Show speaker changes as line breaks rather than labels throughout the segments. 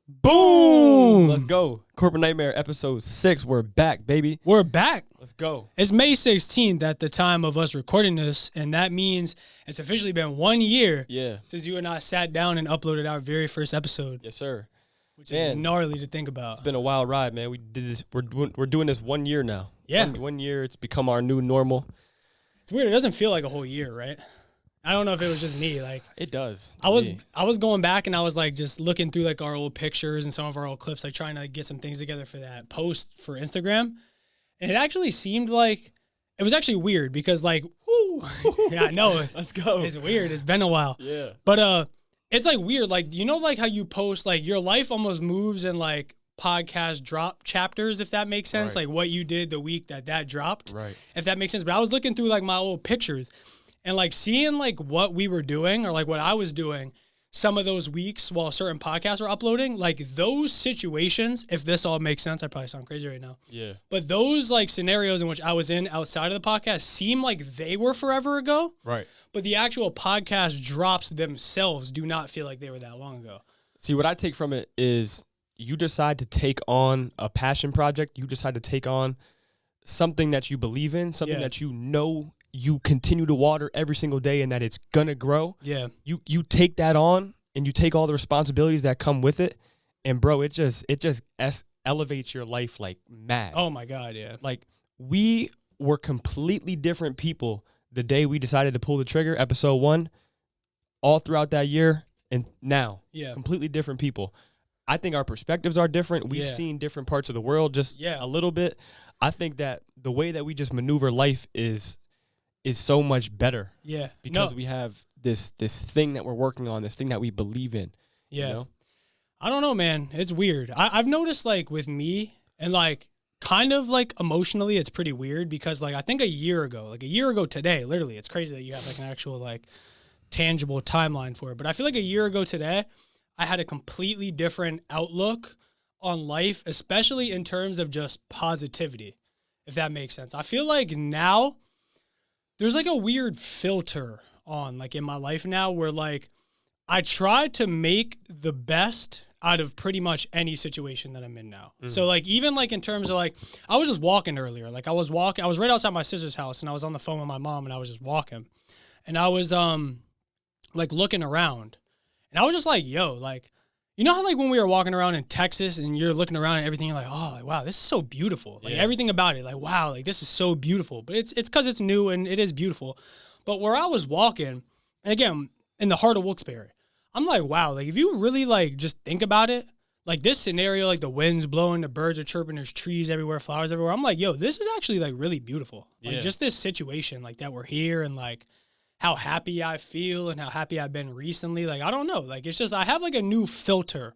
Boom!
Let's go. Corporate Nightmare episode 6. We're back, baby.
We're back.
Let's go.
It's May 16th at the time of us recording this, and that means it's officially been 1 year since you and I sat down and uploaded our very first episode.
Yes, sir.
Which is gnarly to think about.
It's been a wild ride, man. We did this. We're doing this 1 year now.
Yeah.
One year. It's become our new normal.
It's weird. It doesn't feel like a whole year, right? I don't know if it was just me. Like
it does.
I was going back and I was like just looking through like our old pictures and some of our old clips, like trying to get some things together for that post for Instagram. And it actually seemed like it was actually weird because like, whoo, yeah, I know.
Let's go.
It's weird. It's been a while.
Yeah.
But it's like weird. Like, you know, like how you post, like your life almost moves in like podcast drop chapters, if that makes sense.
Right.
Like what you did the week that dropped.
Right.
If that makes sense. But I was looking through like my old pictures and like seeing like what we were doing or like what I was doing some of those weeks while certain podcasts were uploading, like those situations, if this all makes sense, I probably sound crazy right now.
Yeah.
But those like scenarios in which I was in outside of the podcast seem like they were forever ago.
Right.
But the actual podcast drops themselves do not feel like they were that long ago.
See, what I take from it is you decide to take on a passion project. You decide to take on something that you believe in, something that you know you continue to water every single day and that it's going to grow.
Yeah.
You take that on and you take all the responsibilities that come with it. And bro, it just elevates your life like mad.
Oh my God. Yeah.
Like we were completely different people the day we decided to pull the trigger, episode 1, all throughout that year. And now, completely different people. I think our perspectives are different. We've seen different parts of the world just a little bit. I think that the way that we just maneuver life is so much better.
Yeah.
Because we have this thing that we're working on, this thing that we believe in.
Yeah.
You know?
I don't know, man. It's weird. I've noticed like with me and like kind of like emotionally, it's pretty weird because like I think a year ago today, literally, it's crazy that you have like an actual like tangible timeline for it. But I feel like a year ago today, I had a completely different outlook on life, especially in terms of just positivity, if that makes sense. I feel like now there's like a weird filter on like in my life now where like I try to make the best out of pretty much any situation that I'm in now. Mm-hmm. So like even like in terms of like I was just walking earlier. Like I was right outside my sister's house and I was on the phone with my mom and I was just walking. And I was like looking around. And I was just like, yo, like, you know how like when we were walking around in Texas and you're looking around and everything, you're like, oh, like, wow, this is so beautiful. Like everything about it, like, wow, like this is so beautiful. But it's because it's new and it is beautiful. But where I was walking, and again, in the heart of Wilkes-Barre, I'm like, wow, like if you really like just think about it, like this scenario, like the wind's blowing, the birds are chirping, there's trees everywhere, flowers everywhere. I'm like, yo, this is actually like really beautiful. Like just this situation, like that we're here and like how happy I feel and how happy I've been recently. Like, I don't know. Like, it's just, I have like a new filter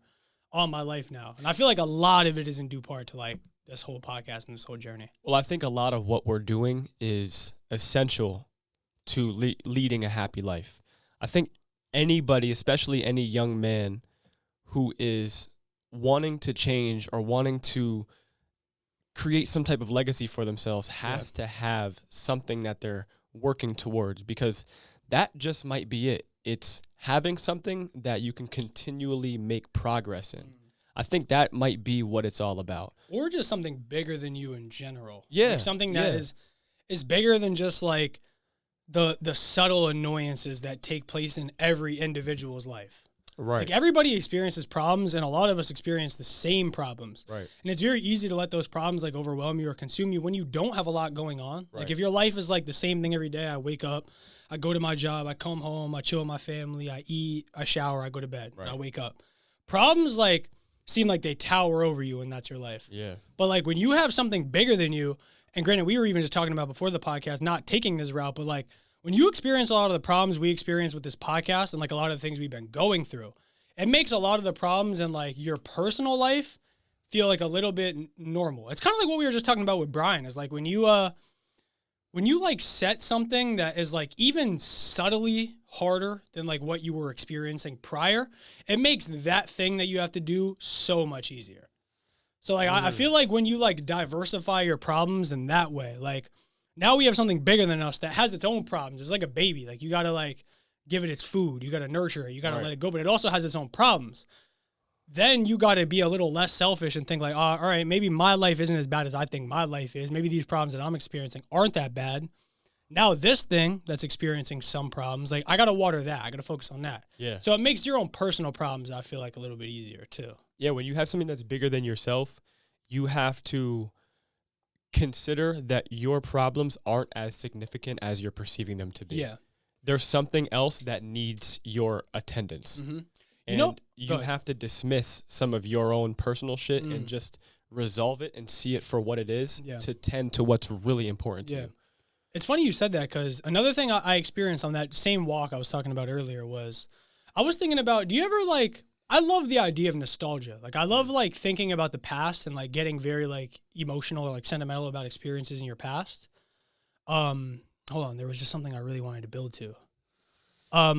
on my life now. And I feel like a lot of it is in due part to like this whole podcast and this whole journey.
Well, I think a lot of what we're doing is essential to leading a happy life. I think anybody, especially any young man who is wanting to change or wanting to create some type of legacy for themselves has to have something that they're working towards, because that just might be it. It's having something that you can continually make progress in. I think that might be what it's all about.
Or just something bigger than you in general.
Yeah.
Like something that is bigger than just like the subtle annoyances that take place in every individual's life.
Right.
Like everybody experiences problems and a lot of us experience the same problems.
Right.
And it's very easy to let those problems like overwhelm you or consume you when you don't have a lot going on. Right. Like if your life is like the same thing every day, I wake up, I go to my job, I come home, I chill with my family, I eat, I shower, I go to bed, and I wake up. Problems like seem like they tower over you and that's your life.
Yeah.
But like when you have something bigger than you, and granted, we were even just talking about before the podcast, not taking this route, but like when you experience a lot of the problems we experience with this podcast and like a lot of the things we've been going through, it makes a lot of the problems in like your personal life feel like a little bit normal. It's kind of like what we were just talking about with Brian is like when you like set something that is like even subtly harder than like what you were experiencing prior, it makes that thing that you have to do so much easier. So like I feel like when you like diversify your problems in that way, like now we have something bigger than us that has its own problems. It's like a baby. Like you got to like give it its food. You got to nurture it. You got to let it go. But it also has its own problems. then you got to be a little less selfish and think like, all right, maybe my life isn't as bad as I think my life is. Maybe these problems that I'm experiencing aren't that bad. Now this thing that's experiencing some problems, like I got to water that. I got to focus on that.
Yeah.
So it makes your own personal problems, I feel like, a little bit easier too.
Yeah, when you have something that's bigger than yourself, you have to consider that your problems aren't as significant as you're perceiving them to be.
Yeah.
There's something else that needs your attendance.
Mm-hmm.
And you have to dismiss some of your own personal shit
Mm.
and just resolve it and see it for what it is
Yeah.
to tend to what's really important to
Yeah.
you.
It's funny you said that because another thing I experienced on that same walk I was talking about earlier was I was thinking about, do you ever like, I love the idea of nostalgia. Like I love like thinking about the past and like getting very like emotional or like sentimental about experiences in your past. Hold on. There was just something I really wanted to build to. What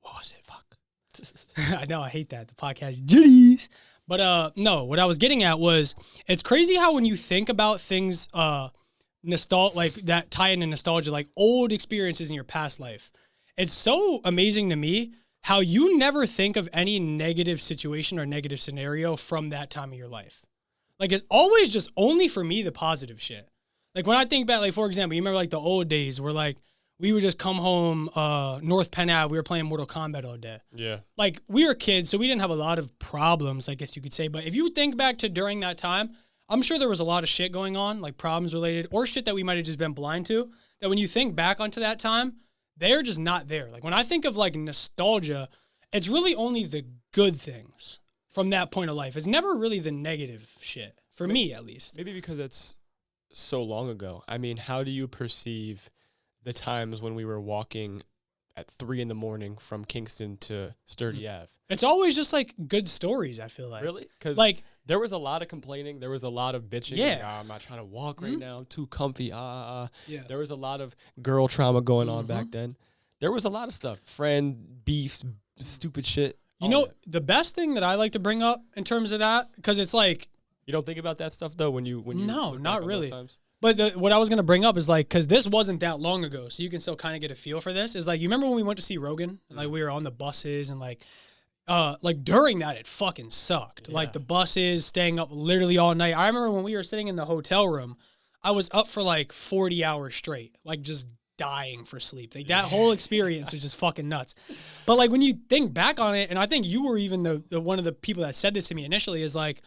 was it? Fuck. I know I hate that. The podcast jitties. But no, what I was getting at was it's crazy how when you think about things like that tie into nostalgia, like old experiences in your past life, it's so amazing to me how you never think of any negative situation or negative scenario from that time of your life. Like it's always just only for me the positive shit. Like when I think back, like for example, you remember like the old days where like we would just come home, North Penn Ave, we were playing Mortal Kombat all day.
Yeah.
Like we were kids, so we didn't have a lot of problems, I guess you could say. But if you think back to during that time, I'm sure there was a lot of shit going on, like problems related or shit that we might have just been blind to, that when you think back onto that time, they're just not there. Like when I think of like nostalgia, it's really only the good things from that point of life. It's never really the negative shit, for me at least.
Maybe because it's so long ago. I mean, how do you perceive the times when we were walking at 3 a.m. from Kingston to Sturdy Ave?
It's always just like good stories, I feel like.
Really? Because
like
there was a lot of complaining. There was a lot of bitching.
Yeah.
Like, I'm not trying to walk right now. I'm too comfy.
Yeah.
There was a lot of girl trauma going on back then. There was a lot of stuff. Friend, beefs, stupid shit.
You know, the best thing that I like to bring up in terms of that, because it's like...
You don't think about that stuff, though, when you
No,
look
not
back on
really.
those times?
But what I was going to bring up is like, because this wasn't that long ago, so you can still kind of get a feel for this, is like, you remember when we went to see Rogan? And like we were on the buses and like during that, it fucking sucked.
Yeah.
Like the buses, staying up literally all night. I remember when we were sitting in the hotel room, I was up for like 40 hours straight, like just dying for sleep. Like that whole experience was just fucking nuts. But like when you think back on it, and I think you were even the one of the people that said this to me initially, is like,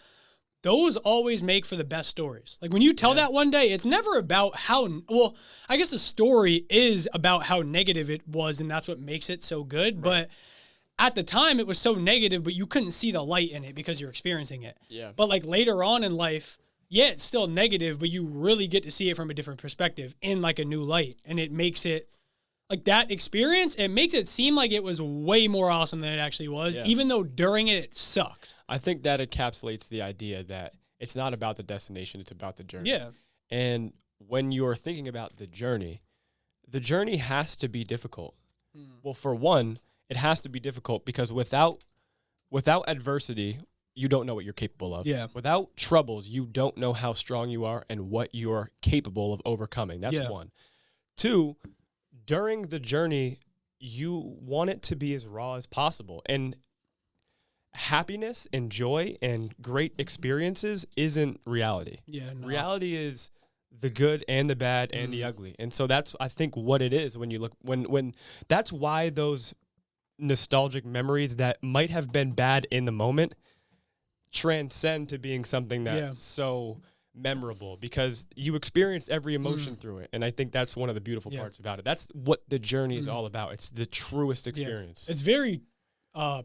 those always make for the best stories. Like when you tell that one day, it's never about well, I guess the story is about how negative it was, and that's what makes it so good. Right. But at the time, it was so negative, but you couldn't see the light in it because you're experiencing it.
Yeah.
But like later on in life, yeah, it's still negative, but you really get to see it from a different perspective in like a new light. And it makes it, like that experience, it makes it seem like it was way more awesome than it actually was, even though during it sucked.
I think that encapsulates the idea that it's not about the destination, it's about the journey.
Yeah.
And when you're thinking about the journey has to be difficult. Well, for one, it has to be difficult because without adversity, you don't know what you're capable of.
Yeah.
Without troubles, you don't know how strong you are and what you're capable of overcoming. That's one. Two, during the journey, you want it to be as raw as possible. And happiness and joy and great experiences isn't reality.
Yeah. No.
Reality is the good and the bad and the ugly. And so that's, I think, what it is when you look, when that's why those nostalgic memories that might have been bad in the moment transcend to being something that's so memorable because you experienced every emotion through it. And I think that's one of the beautiful parts about it. That's what the journey is all about. It's the truest experience.
It's very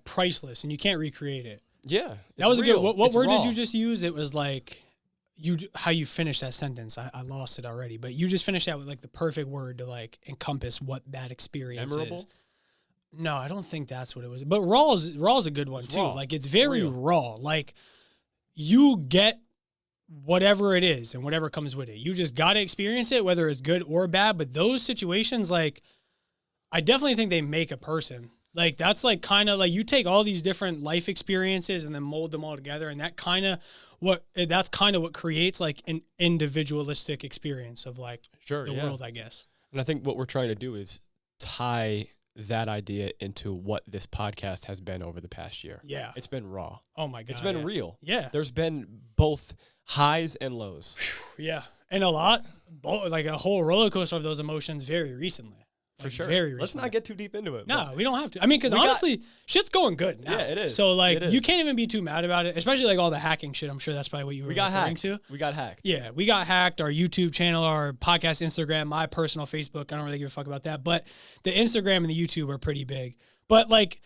priceless and you can't recreate it.
Yeah.
That was
real.
a good, what word
raw.
did you just use? It was like, how you finished that sentence. I lost it already, but you just finished that with like the perfect word to like encompass what that experience is. No, I don't think that's what it was. But raw is a good one too.
Raw.
Like it's very raw. Like you get whatever it is and whatever comes with it. You just got to experience it, whether it's good or bad. But those situations, like I definitely think they make a person. Like that's like kind of like you take all these different life experiences and then mold them all together. And that's kind of what creates like an individualistic experience of like the world, I guess.
And I think what we're trying to do is tie that idea into what this podcast has been over the past year.
Yeah.
It's been raw.
Oh my God.
It's been real.
Yeah.
There's been both highs and lows.
Yeah. And a lot, like a whole roller coaster of those emotions very recently.
For sure.
Very recently.
Let's not get too deep into it.
No, we don't have to. I mean, because honestly, shit's going good now.
Yeah, it is.
So, like, you can't even be too mad about it, especially, like, all the hacking shit. I'm sure that's probably what you were referring to.
We got hacked.
Yeah, we got hacked. Our YouTube channel, our podcast, Instagram, my personal Facebook. I don't really give a fuck about that. But the Instagram and the YouTube are pretty big. But, like,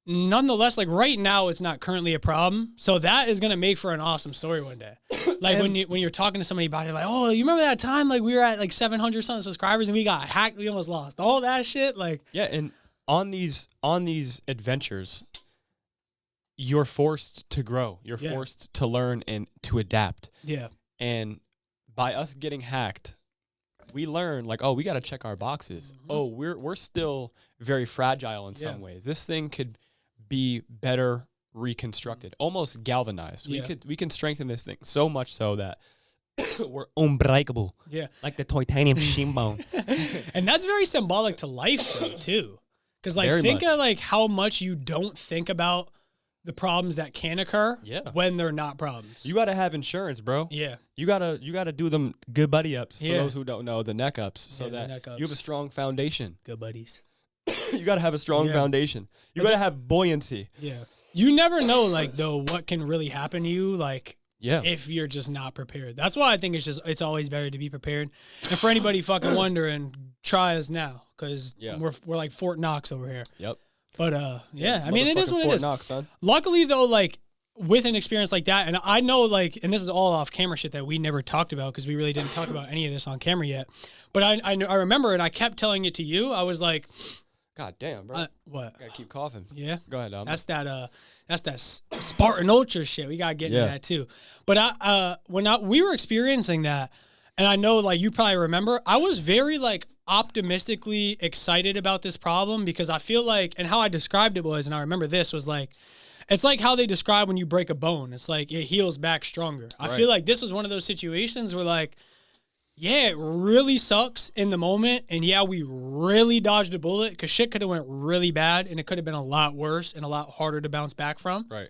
nonetheless, like, right now, it's not currently a problem. So that is going to make for an awesome story one day. Like, when you're talking to somebody about it, like, oh, you remember that time, like, we were at, like, 700 something subscribers and we got hacked, we almost lost all that shit, like.
Yeah, and on these adventures, you're forced to grow. You're forced to learn and to adapt.
Yeah.
And by us getting hacked, we learn, like, oh, we got to check our boxes. Mm-hmm. Oh, we're still very fragile in some ways. This thing could be better reconstructed, almost galvanized. We can strengthen this thing so much so that we're unbreakable.
Yeah.
Like the titanium shin bone.
And that's very symbolic to life though, too. Because like think of like how much you don't think about the problems that can occur when they're not problems.
You gotta have insurance, bro.
Yeah.
You gotta do them good buddy ups for those who don't know, the neck ups, so that you have a strong foundation.
Good buddies.
You gotta have a strong foundation. You gotta have buoyancy.
Yeah. You never know, like, though, what can really happen to you, like, if you're just not prepared. That's why I think it's always better to be prepared. And for anybody fucking wondering, try us now, because we're like Fort Knox over here.
Yep.
But, I mean, it is what it is.
Knox, son.
Luckily, though, like, with an experience like that, and I know, like, and this is all off camera shit that we never talked about, because we really didn't talk about any of this on camera yet. But I remember, and I kept telling it to you. I was like,
God damn, bro.
What?
I gotta keep coughing.
Yeah.
Go ahead, Dom.
That's that Spartan Ultra shit. We gotta get into that too. But we were experiencing that, and I know like you probably remember, I was very like optimistically excited about this problem, because I feel like, and how I described it was, and I remember this was like, it's like how they describe when you break a bone. It's like it heals back stronger. I feel like this was one of those situations where like, yeah, it really sucks in the moment. And yeah, we really dodged a bullet, because shit could have went really bad and it could have been a lot worse and a lot harder to bounce back from.
Right.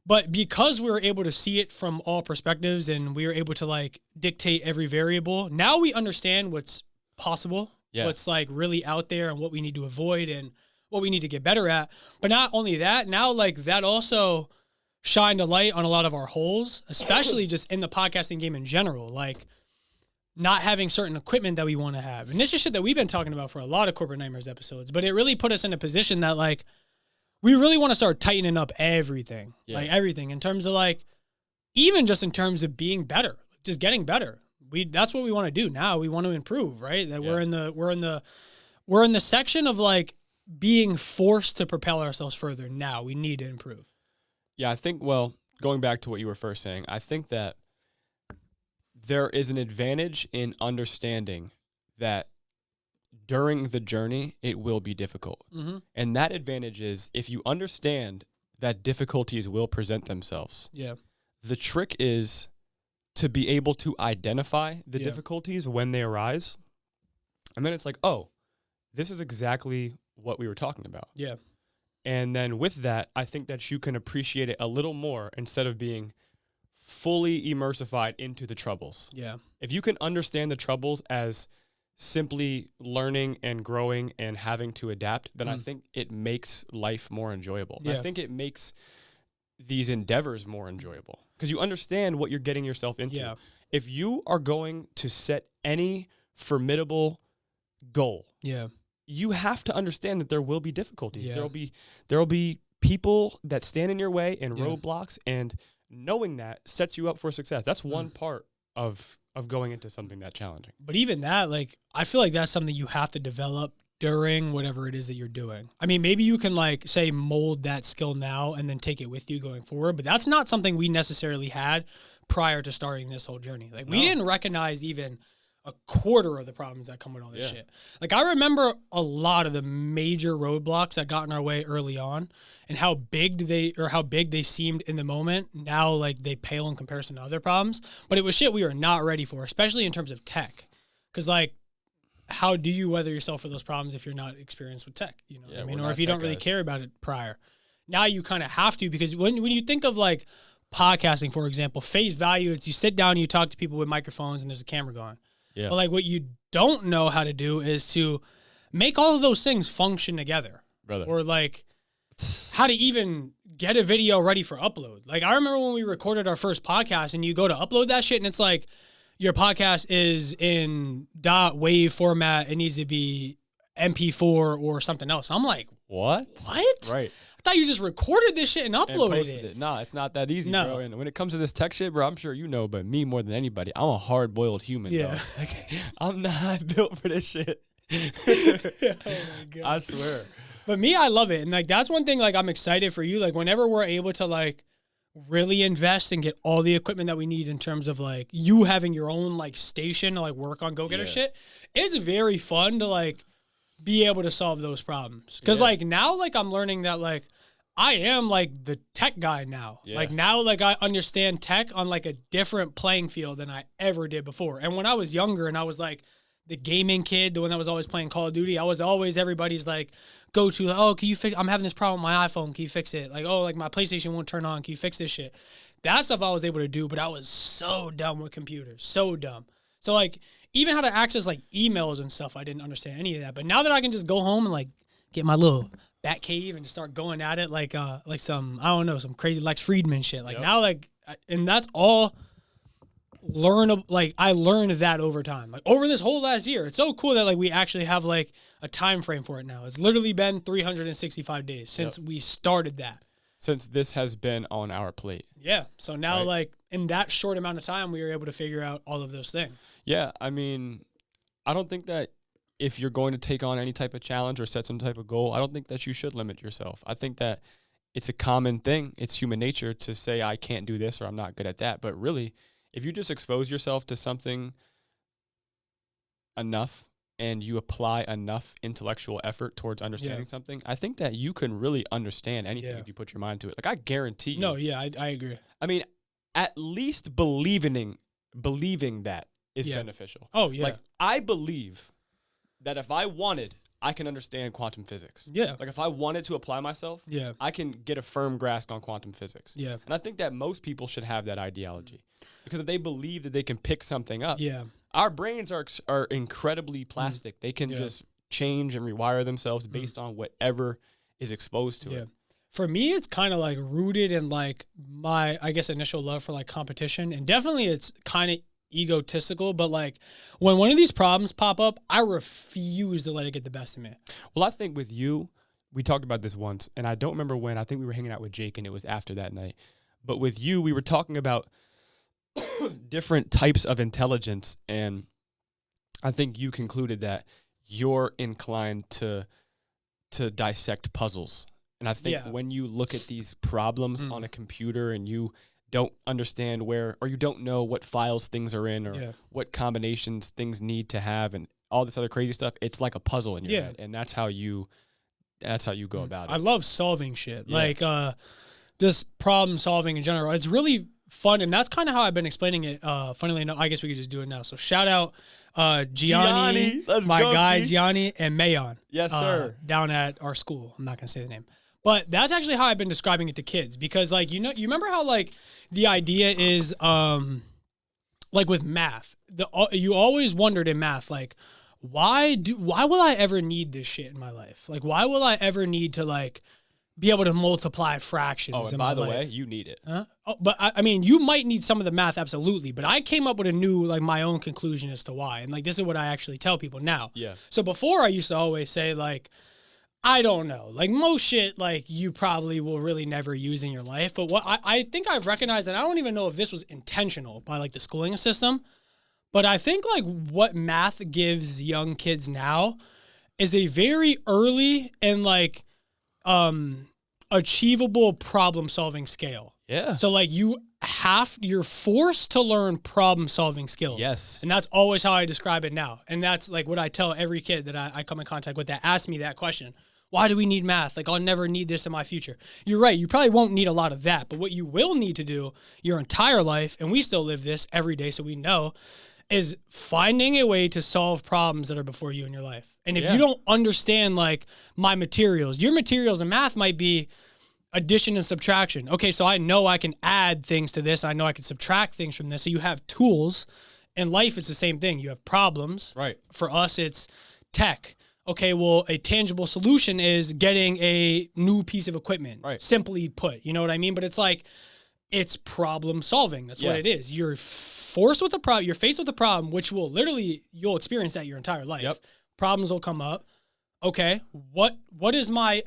But because we were able to see it from all perspectives and we were able to like dictate every variable, now we understand what's possible, what's like really out there and what we need to avoid and what we need to get better at. But not only that, now like that also shined a light on a lot of our holes, especially just in the podcasting game in general. Like, not having certain equipment that we want to have. And this is shit that we've been talking about for a lot of Corporate Nightmares episodes, but it really put us in a position that like, we really want to start tightening up everything, like everything in terms of like, even just in terms of being better, just getting better. That's what we want to do now. We want to improve, right? That we're in the section of like being forced to propel ourselves further. Now we need to improve.
Yeah. I think, well, going back to what you were first saying, I think that there is an advantage in understanding that during the journey, it will be difficult. Mm-hmm. And that advantage is if you understand that difficulties will present themselves. Yeah. The trick is to be able to identify the difficulties when they arise. And then it's like, oh, this is exactly what we were talking about. Yeah. And then with that, I think that you can appreciate it a little more instead of being fully immersified into the troubles. Yeah. If you can understand the troubles as simply learning and growing and having to adapt, then I think it makes life more enjoyable. Yeah. I think it makes these endeavors more enjoyable because you understand what you're getting yourself into. Yeah. If you are going to set any formidable goal, you have to understand that there will be difficulties. Yeah. There will be people that stand in your way and roadblocks, and knowing that sets you up for success. That's one part of going into something that challenging. But even that, like, I feel like that's something you have to develop during whatever it is that you're doing. I mean, maybe you can like say mold that skill now and then take it with you going forward, but that's not something we necessarily had prior to starting this whole journey. Like we didn't recognize even a quarter of the problems that come with all this shit. Like I remember a lot of the major roadblocks that got in our way early on and how big they seemed in the moment. Now, like they pale in comparison to other problems, but it was shit we were not ready for, especially in terms of tech. Cause like
how do you weather yourself for those problems if you're not experienced with tech? You know what I mean? Or if you don't really care about it prior. Now you kind of have to, because when you think of like podcasting, for example, face value, it's you sit down and you talk to people with microphones and there's a camera going.
Yeah.
But like what you don't know how to do is to make all of those things function together.
Brother.
Or like how to even get a video ready for upload. Like I remember when we recorded our first podcast and you go to upload that shit and it's like your podcast is in .wav format. It needs to be MP4 or something else. I'm like,
what? Right.
I thought you just recorded this shit and uploaded it.
Nah, it's not that easy, bro. And when it comes to this tech shit, bro, I'm sure you know, but me more than anybody, I'm a hard-boiled human, dog. Like, I'm not built for this shit.
Oh my God.
I swear.
But me, I love it. And like that's one thing like I'm excited for you. Like whenever we're able to like really invest and get all the equipment that we need in terms of like you having your own like station to like work on go-getter shit, it's very fun to like be able to solve those problems. Cause like now like I'm learning that like I am like the tech guy now. Like now like I understand tech on like a different playing field than I ever did before. And when I was younger and I was like the gaming kid, the one that was always playing Call of Duty, I was always everybody's like go to like, oh, can you fix, I'm having this problem with my iPhone, can you fix it? Like, oh, like my PlayStation won't turn on, can you fix this shit? That stuff I was able to do, but I was so dumb with computers, so dumb. So like even how to access like emails and stuff, I didn't understand any of that. But now that I can just go home and like get my little bat cave and just start going at it like some, I don't know, some crazy Lex Friedman shit. Like now like, and that's all like I learned that over time, like over this whole last year. It's so cool that like we actually have like a time frame for it now. It's literally been 365 days since we started that.
Since this has been on our plate.
Yeah. So now like in that short amount of time, we were able to figure out all of those things. Yeah.
I mean, I don't think that if you're going to take on any type of challenge or set some type of goal, I don't think that you should limit yourself. I think that it's a common thing. It's human nature to say, I can't do this or I'm not good at that. But really, if you just expose yourself to something enough and you apply enough intellectual effort towards understanding something, I think that you can really understand anything if you put your mind to it. Like I guarantee you.
No, yeah, I agree.
I mean, at least believing that is beneficial.
Oh, yeah.
Like I believe that if I wanted, I can understand quantum physics.
Yeah.
Like if I wanted to apply myself, I can get a firm grasp on quantum physics.
Yeah.
And I think that most people should have that ideology because if they believe that they can pick something up.
Yeah.
Our brains are incredibly plastic. They can just change and rewire themselves based on whatever is exposed to it.
For me, it's kind of like rooted in like my, I guess, initial love for like competition. And definitely it's kind of egotistical, but like when one of these problems pop up, I refuse to let it get the best of me.
Well, I think with you, we talked about this once, and I don't remember when. I think we were hanging out with Jake, and it was after that night. But with you, we were talking about different types of intelligence, and I think you concluded that you're inclined to dissect puzzles. And I think when you look at these problems on a computer and you don't understand where, or you don't know what files things are in or what combinations things need to have and all this other crazy stuff, it's like a puzzle in your head. And that's how you go about it.
I love solving shit. Like just problem solving in general. It's really fun, and that's kind of how I've been explaining it. Funnily enough, I guess we could just do it now. So shout out Gianni, my guy Gianni, and Mayon.
Yes, sir.
Down at our school. I'm not gonna say the name. But that's actually how I've been describing it to kids because, like, you remember how, like, the idea is, like, with math, you always wondered in math, like, why will I ever need this shit in my life? Like, why will I ever need to, like, be able to multiply fractions
and
in my life?
By the way, you need it.
Huh? Oh, but, I mean, you might need some of the math, absolutely, but I came up with a new, like, my own conclusion as to why. And, like, this is what I actually tell people now.
Yeah.
So before I used to always say, like, I don't know. Like most shit, like you probably will really never use in your life. But what I think I've recognized, and I don't even know if this was intentional by like the schooling system, but I think like what math gives young kids now is a very early and like achievable problem solving scale.
Yeah.
So like you're forced to learn problem solving skills.
Yes.
And that's always how I describe it now. And that's like what I tell every kid that I come in contact with that asks me that question. Why do we need math? Like, I'll never need this in my future. You're right. You probably won't need a lot of that. But what you will need to do your entire life, and we still live this every day, so we know, is finding a way to solve problems that are before you in your life. And if you don't understand like my materials, your materials in math might be addition and subtraction. Okay, so I know I can add things to this. I know I can subtract things from this. So you have tools. In life, it's the same thing. You have problems.
Right.
For us, it's tech. Okay, well, a tangible solution is getting a new piece of equipment.
Right.
Simply put, you know what I mean? But it's like, it's problem solving. That's what it is. You're forced with a problem. You're faced with a problem, which will literally, you'll experience that your entire life.
Yep.
Problems will come up. Okay, what is my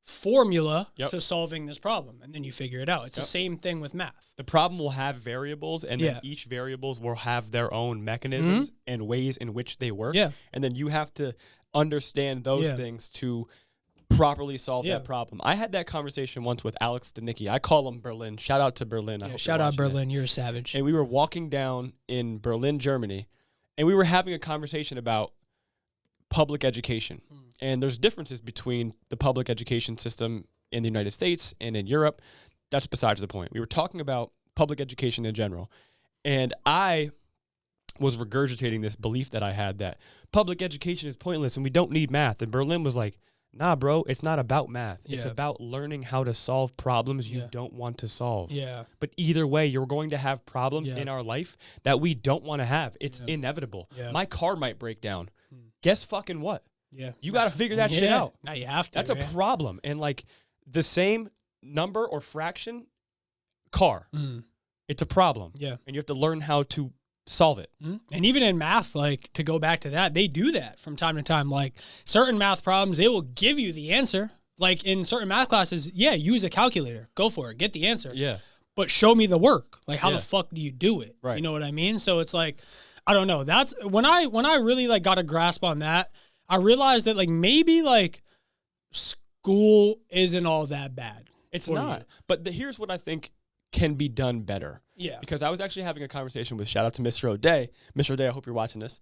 formula to solving this problem? And then you figure it out. It's the same thing with math.
The problem will have variables, and then each variables will have their own mechanisms and ways in which they work.
Yeah.
And then you have to understand those things to properly solve that problem. I had that conversation once with Alex Danicki. I call him Berlin. Shout out to Berlin.
Shout out Berlin. You're a savage.
And we were walking down in Berlin, Germany, and we were having a conversation about public education. And there's differences between the public education system in the United States and in Europe. That's besides the point. We were talking about public education in general. And I was regurgitating this belief that I had that public education is pointless and we don't need math. And Berlin was like, nah, bro, it's not about math. It's about learning how to solve problems you don't want to solve.
Yeah.
But either way, you're going to have problems in our life that we don't want to have. It's inevitable. Yeah. My car might break down. Guess fucking what? Yeah. You got to figure that shit out.
Now you have to.
That's a problem. And like the same number or fraction, car, it's a problem. Yeah. And you have to learn how to solve it.
And even in math, like to go back to that, they do that from time to time. Like certain math problems, they will give you the answer. Like in certain math classes, use a calculator. Go for it. Get the answer.
Yeah.
But show me the work. Like how the fuck do you do it?
Right.
You know what I mean? So it's like, I don't know. That's when I really like got a grasp on that, I realized that like maybe like school isn't all that bad.
It's not. But here's what I think can be done better.
Yeah.
Because I was actually having a conversation with, shout out to Mr. O'Day. Mr. O'Day, I hope you're watching this.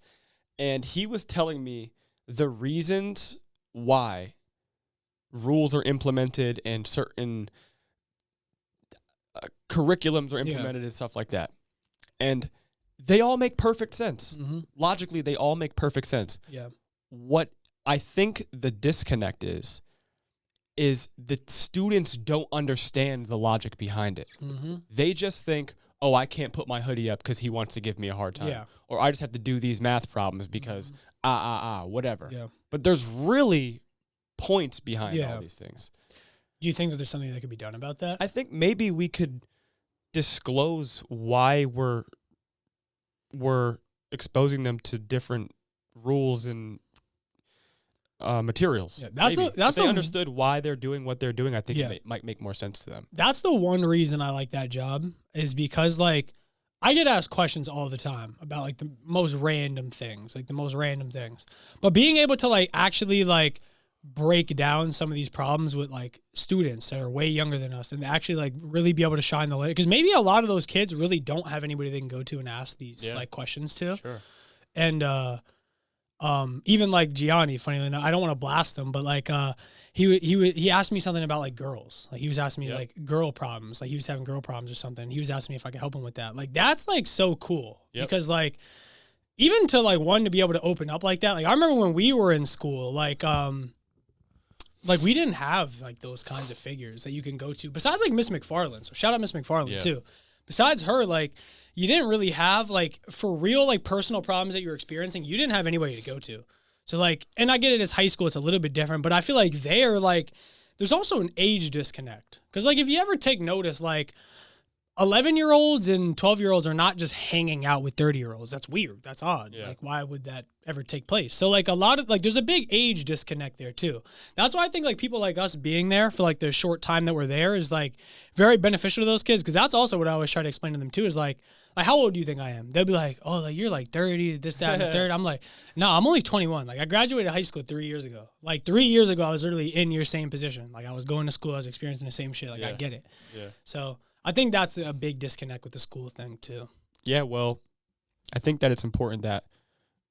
And he was telling me the reasons why rules are implemented and certain curriculums are implemented and stuff like that. And they all make perfect sense. Logically, they all make perfect sense.
Yeah.
What I think the disconnect is the students don't understand the logic behind it. They just think, oh, I can't put my hoodie up because he wants to give me a hard time. Yeah. Or I just have to do these math problems because whatever. Yeah. But there's really points behind all these things.
Do you think that there's something that could be done about that?
I think maybe we could disclose why we're exposing them to different rules and materials.
Yeah,
if they understood why they're doing what they're doing, I think it might make more sense to them.
That's the one reason I like that job, is because like I get asked questions all the time about like the most random things, But being able to like actually like break down some of these problems with like students that are way younger than us and actually like really be able to shine the light, because maybe a lot of those kids really don't have anybody they can go to and ask these like questions to.
Sure.
And even like Gianni, funny enough, I don't want to blast him, but like he asked me something about like girls. Like he was asking me like girl problems. Like he was having girl problems or something. He was asking me if I could help him with that. Like that's like so cool because like even to like one to be able to open up like that. Like I remember when we were in school, like we didn't have like those kinds of figures that you can go to besides like Miss McFarland. So shout out Miss McFarland too. Besides her, like you didn't really have like for real, like personal problems that you're experiencing. You didn't have anybody to go to. So like, and I get it as high school, it's a little bit different, but I feel like there, like there's also an age disconnect. Cause like, if you ever take notice, like 11-year-olds and 12-year-olds are not just hanging out with 30-year-olds. That's weird. That's odd. Yeah. Like, why would that ever take place? So, like, a lot of, like, there's a big age disconnect there, too. That's why I think, like, people like us being there for, like, the short time that we're there is, like, very beneficial to those kids. Because that's also what I always try to explain to them, too, is, like, how old do you think I am? They'll be like, oh, like, you're, like, 30, this, that, and the third. I'm like, no, I'm only 21. Like, I graduated high school 3 years ago. Like, 3 years ago, I was literally in your same position. Like, I was going to school. I was experiencing the same shit. Like, I get it. Yeah. So I think that's a big disconnect with the school thing, too.
Yeah, well, I think that it's important that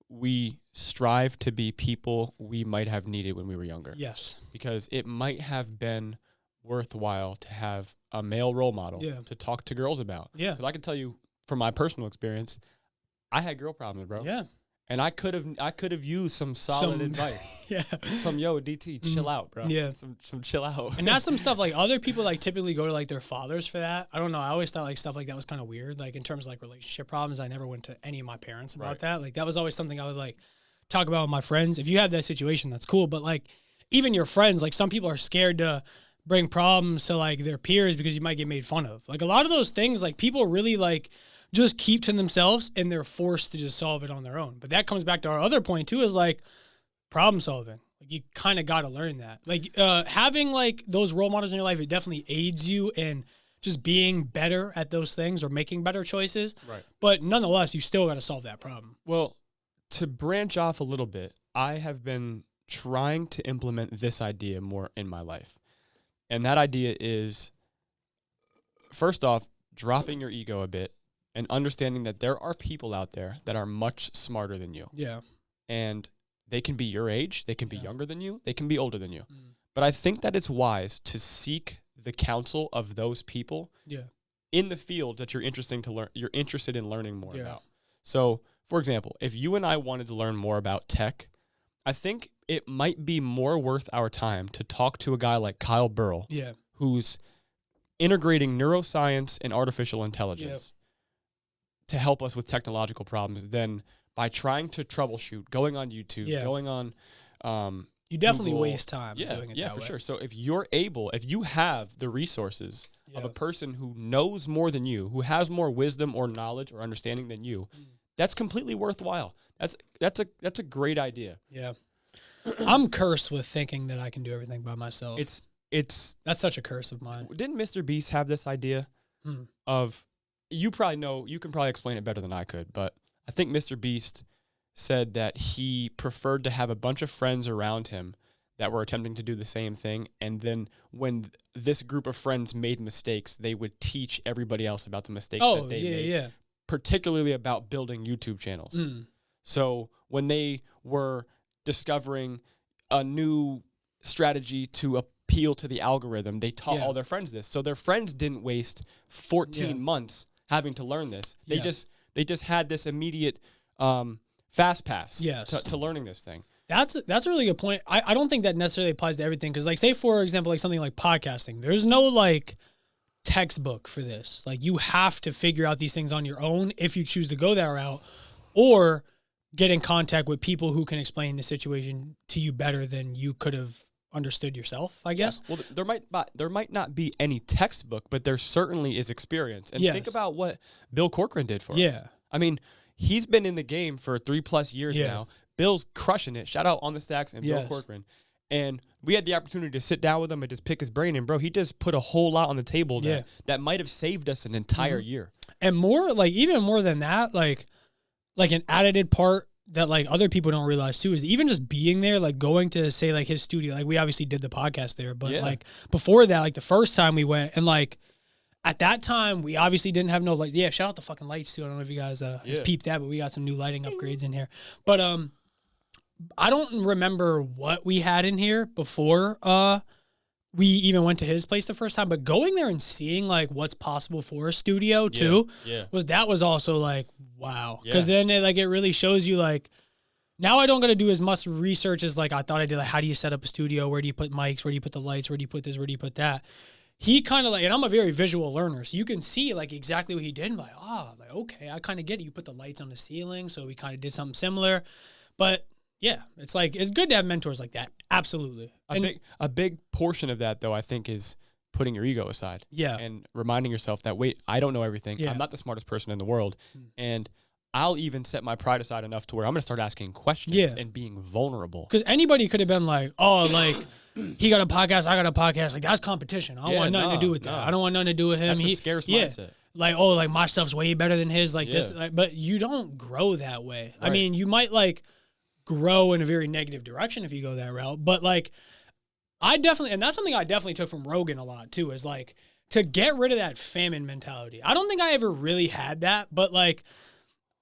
we strive to be people we might have needed when we were younger.
Yes.
Because it might have been worthwhile to have a male role model to talk to girls about.
Yeah.
Because I can tell you from my personal experience, I had girl problems, bro.
Yeah.
And I could have used some solid advice.
Yeah.
Yo, DT, chill out, bro.
Yeah.
Some chill out.
And that's some stuff like other people like typically go to like their fathers for that. I don't know. I always thought like stuff like that was kind of weird. Like in terms of like relationship problems, I never went to any of my parents about that. Like that was always something I would like talk about with my friends. If you have that situation, that's cool. But like even your friends, like some people are scared to bring problems to like their peers because you might get made fun of. Like a lot of those things, like people really like just keep to themselves and they're forced to just solve it on their own. But that comes back to our other point too, is like problem solving. Like you kind of got to learn that. Like having like those role models in your life, it definitely aids you in just being better at those things or making better choices.
Right.
But nonetheless, you still got to solve that problem.
Well, to branch off a little bit, I have been trying to implement this idea more in my life. And that idea is, first off, dropping your ego a bit and understanding that there are people out there that are much smarter than you.
Yeah.
And they can be your age, they can be younger than you, they can be older than you. But I think that it's wise to seek the counsel of those people in the field that you're interested in learning more about. So, for example, if you and I wanted to learn more about tech, I think it might be more worth our time to talk to a guy like Kyle Burrell, who's integrating neuroscience and artificial intelligence to help us with technological problems than by trying to troubleshoot, going on YouTube, going on
you definitely
Google.
waste time doing it that way.
Sure. So if you have the resources of a person who knows more than you, who has more wisdom or knowledge or understanding than you, that's completely worthwhile. That's a great idea.
Yeah. I'm cursed with thinking that I can do everything by myself.
That's
such a curse of mine.
Didn't Mr. Beast have this idea of, you probably know, you can probably explain it better than I could, but I think Mr. Beast said that he preferred to have a bunch of friends around him that were attempting to do the same thing, and then when this group of friends made mistakes, they would teach everybody else about the mistakes that they made, particularly about building YouTube channels. So when they were discovering a new strategy to appeal to the algorithm, they taught all their friends this. So their friends didn't waste 14 months having to learn this. They just had this immediate fast pass to learning this thing.
That's a really good point. I don't think that necessarily applies to everything, because like say for example like something like podcasting, there's no like textbook for this. Like you have to figure out these things on your own if you choose to go that route, or get in contact with people who can explain the situation to you better than you could have understood yourself, I guess.
Well, there might not be any textbook, but there certainly is experience. And think about what Bill Corcoran did for us. I mean, he's been in the game for 3+ years now. Bill's crushing it. Shout out On the Stacks and Bill Corcoran. And we had the opportunity to sit down with him and just pick his brain. And, bro, he just put a whole lot on the table that might have saved us an entire year.
And more, like, even more than that, like an added part that, like, other people don't realize, too, is even just being there, like, going to, say, like, his studio. Like, we obviously did the podcast there. But, like, before that, like, the first time we went, and, like, at that time, we obviously didn't have no, like, shout out the fucking lights, too. I don't know if you guys have peeped that, but we got some new lighting upgrades in here. But, I don't remember what we had in here before we even went to his place the first time, but going there and seeing like what's possible for a studio too was also like, wow. Because then it really shows you like, now I don't got to do as much research as like I thought I did. Like, how do you set up a studio? Where do you put mics? Where do you put the lights? Where do you put this? Where do you put that? He kind of like, and I'm a very visual learner, so you can see like exactly what he did. And like, like, okay, I kind of get it. You put the lights on the ceiling, so we kind of did something similar. But yeah, it's like, it's good to have mentors like that. Absolutely.
A big portion of that, though, I think, is putting your ego aside. Yeah. And reminding yourself that, wait, I don't know everything. Yeah. I'm not the smartest person in the world. And I'll even set my pride aside enough to where I'm going to start asking questions and being vulnerable.
Because anybody could have been like, oh, like, he got a podcast, I got a podcast. Like, that's competition. I don't want nothing to do with that. I don't want nothing to do with him.
That's a scarce mindset.
Like, oh, like, my stuff's way better than his. Like, this. Like, but you don't grow that way. Right. I mean, you might, like, grow in a very negative direction if you go that route. But, like, and that's something I definitely took from Rogan a lot, too, is, like, to get rid of that famine mentality. I don't think I ever really had that, but, like,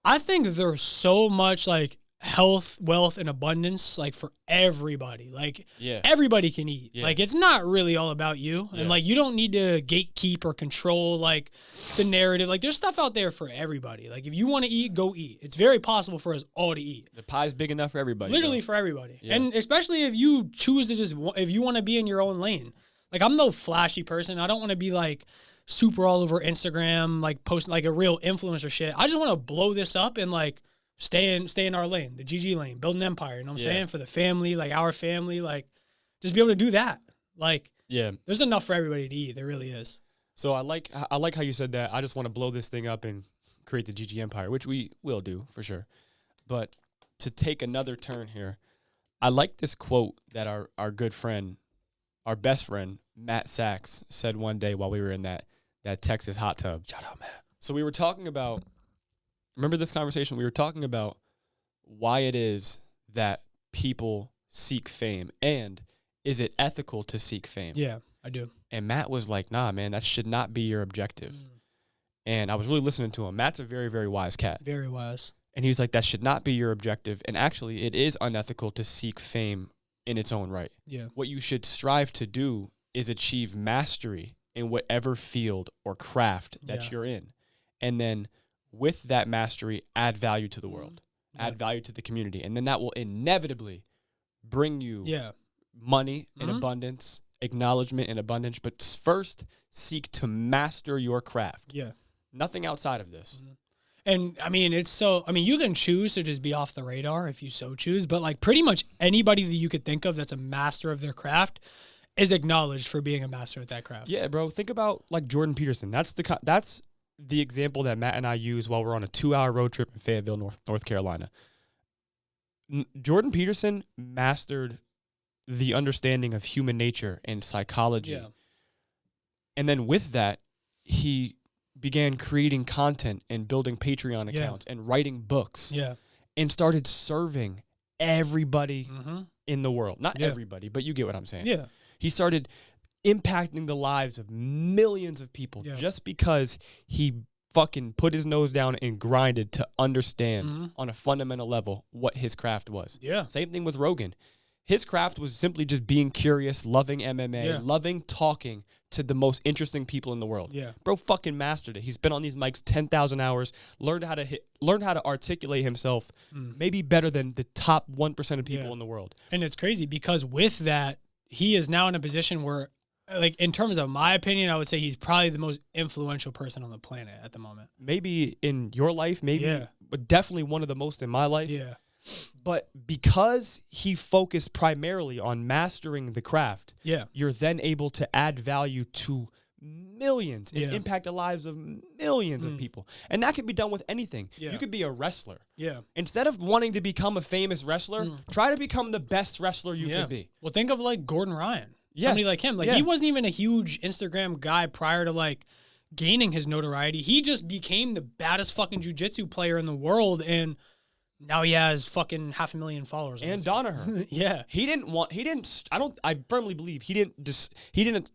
I think there's so much, like, health, wealth, and abundance, like for everybody. Like
Yeah.
everybody can eat.
Yeah.
Like it's not really all about you.
Yeah.
And like you don't need to gatekeep or control like the narrative. Like there's stuff out there for everybody. Like if you want to eat, go eat. It's very possible for us all to eat.
The pie's big enough for everybody.
Literally
bro.
for everybody.
Yeah.
And especially if you choose to just, if you want to be in your own lane. Like I'm no flashy person. I don't want to be like super all over Instagram, like posting like a real influencer shit. I just want to blow this up and like stay in our lane, the GG lane, build an empire. You know what I'm saying? For the family, like our family, like just be able to do that. Like,
yeah,
there's enough for everybody to eat. There really is.
So I like how you said that. I just want to blow this thing up and create the GG empire, which we will do for sure. But to take another turn here, I like this quote that our good friend, our best friend, Matt Sachs, said one day while we were in that Texas hot tub.
Shout out, Matt.
So we were talking about, remember this conversation? We were talking about why it is that people seek fame and is it ethical to seek fame?
Yeah, I do.
And Matt was like, nah, man, that should not be your objective. And I was really listening to him. Matt's a very, very wise cat.
Very wise.
And he was like, that should not be your objective. And actually, it is unethical to seek fame in its own right.
Yeah.
What you should strive to do is achieve mastery in whatever field or craft that you're in. And then with that mastery, add value to the world, add value to the community. And then that will inevitably bring you money in abundance, acknowledgement in abundance. But first, seek to master your craft.
Yeah.
Nothing outside of this.
And I mean, you can choose to just be off the radar if you so choose, but like pretty much anybody that you could think of that's a master of their craft is acknowledged for being a master at that craft.
Yeah, bro. Think about like Jordan Peterson. That's the example that Matt and I use while we're on a 2-hour road trip in Fayetteville, North Carolina. Jordan Peterson mastered the understanding of human nature and psychology. Yeah. And then with that, he began creating content and building Patreon accounts and writing books. Yeah. And started serving everybody in the world. Not everybody, but you get what I'm saying. Yeah. He started impacting the lives of millions of people just because he fucking put his nose down and grinded to understand on a fundamental level what his craft was. Yeah. Same thing with Rogan. His craft was simply just being curious, loving MMA, loving talking to the most interesting people in the world. Yeah. Bro fucking mastered it. He's been on these mics 10,000 hours, learned how to articulate himself maybe better than the top 1% of people in the world.
And it's crazy because with that, he is now in a position where, like, in terms of my opinion, I would say he's probably the most influential person on the planet at the moment.
Maybe in your life, but definitely one of the most in my life. Yeah. But because he focused primarily on mastering the craft, you're then able to add value to millions and impact the lives of millions of people. And that can be done with anything. Yeah. You could be a wrestler. Yeah. Instead of wanting to become a famous wrestler, try to become the best wrestler you can be.
Well, think of like Gordon Ryan. Somebody like him. Like he wasn't even a huge Instagram guy prior to like gaining his notoriety. He just became the baddest fucking jiu-jitsu player in the world, and now he has fucking 500,000 followers.
And Danaher. I firmly believe he didn't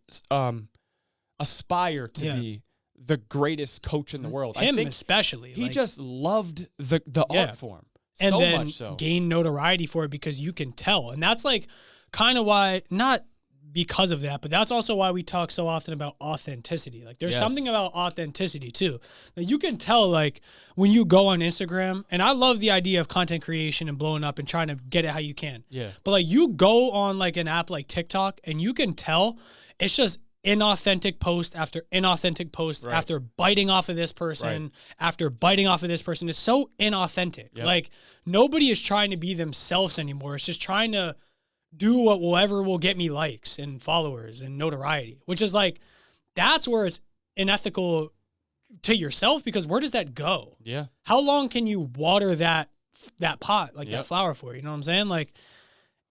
aspire to be the greatest coach in the world.
Him especially.
He just loved the art form.
And
so
then
much so.
Gained notoriety for it because you can tell. And that's like kind of why, not because of that, but that's also why we talk so often about authenticity. Like there's something about authenticity too. That you can tell like when you go on Instagram, and I love the idea of content creation and blowing up and trying to get it how you can. Yeah. But like you go on like an app like TikTok and you can tell it's just inauthentic post after inauthentic post after biting off of this person after biting off of this person. It's so inauthentic. Yep. Like nobody is trying to be themselves anymore. It's just trying to do whatever will get me likes and followers and notoriety, which is like, that's where it's unethical to yourself, because where does that go? Yeah. How long can you water that pot, like that flower for? You know what I'm saying? Like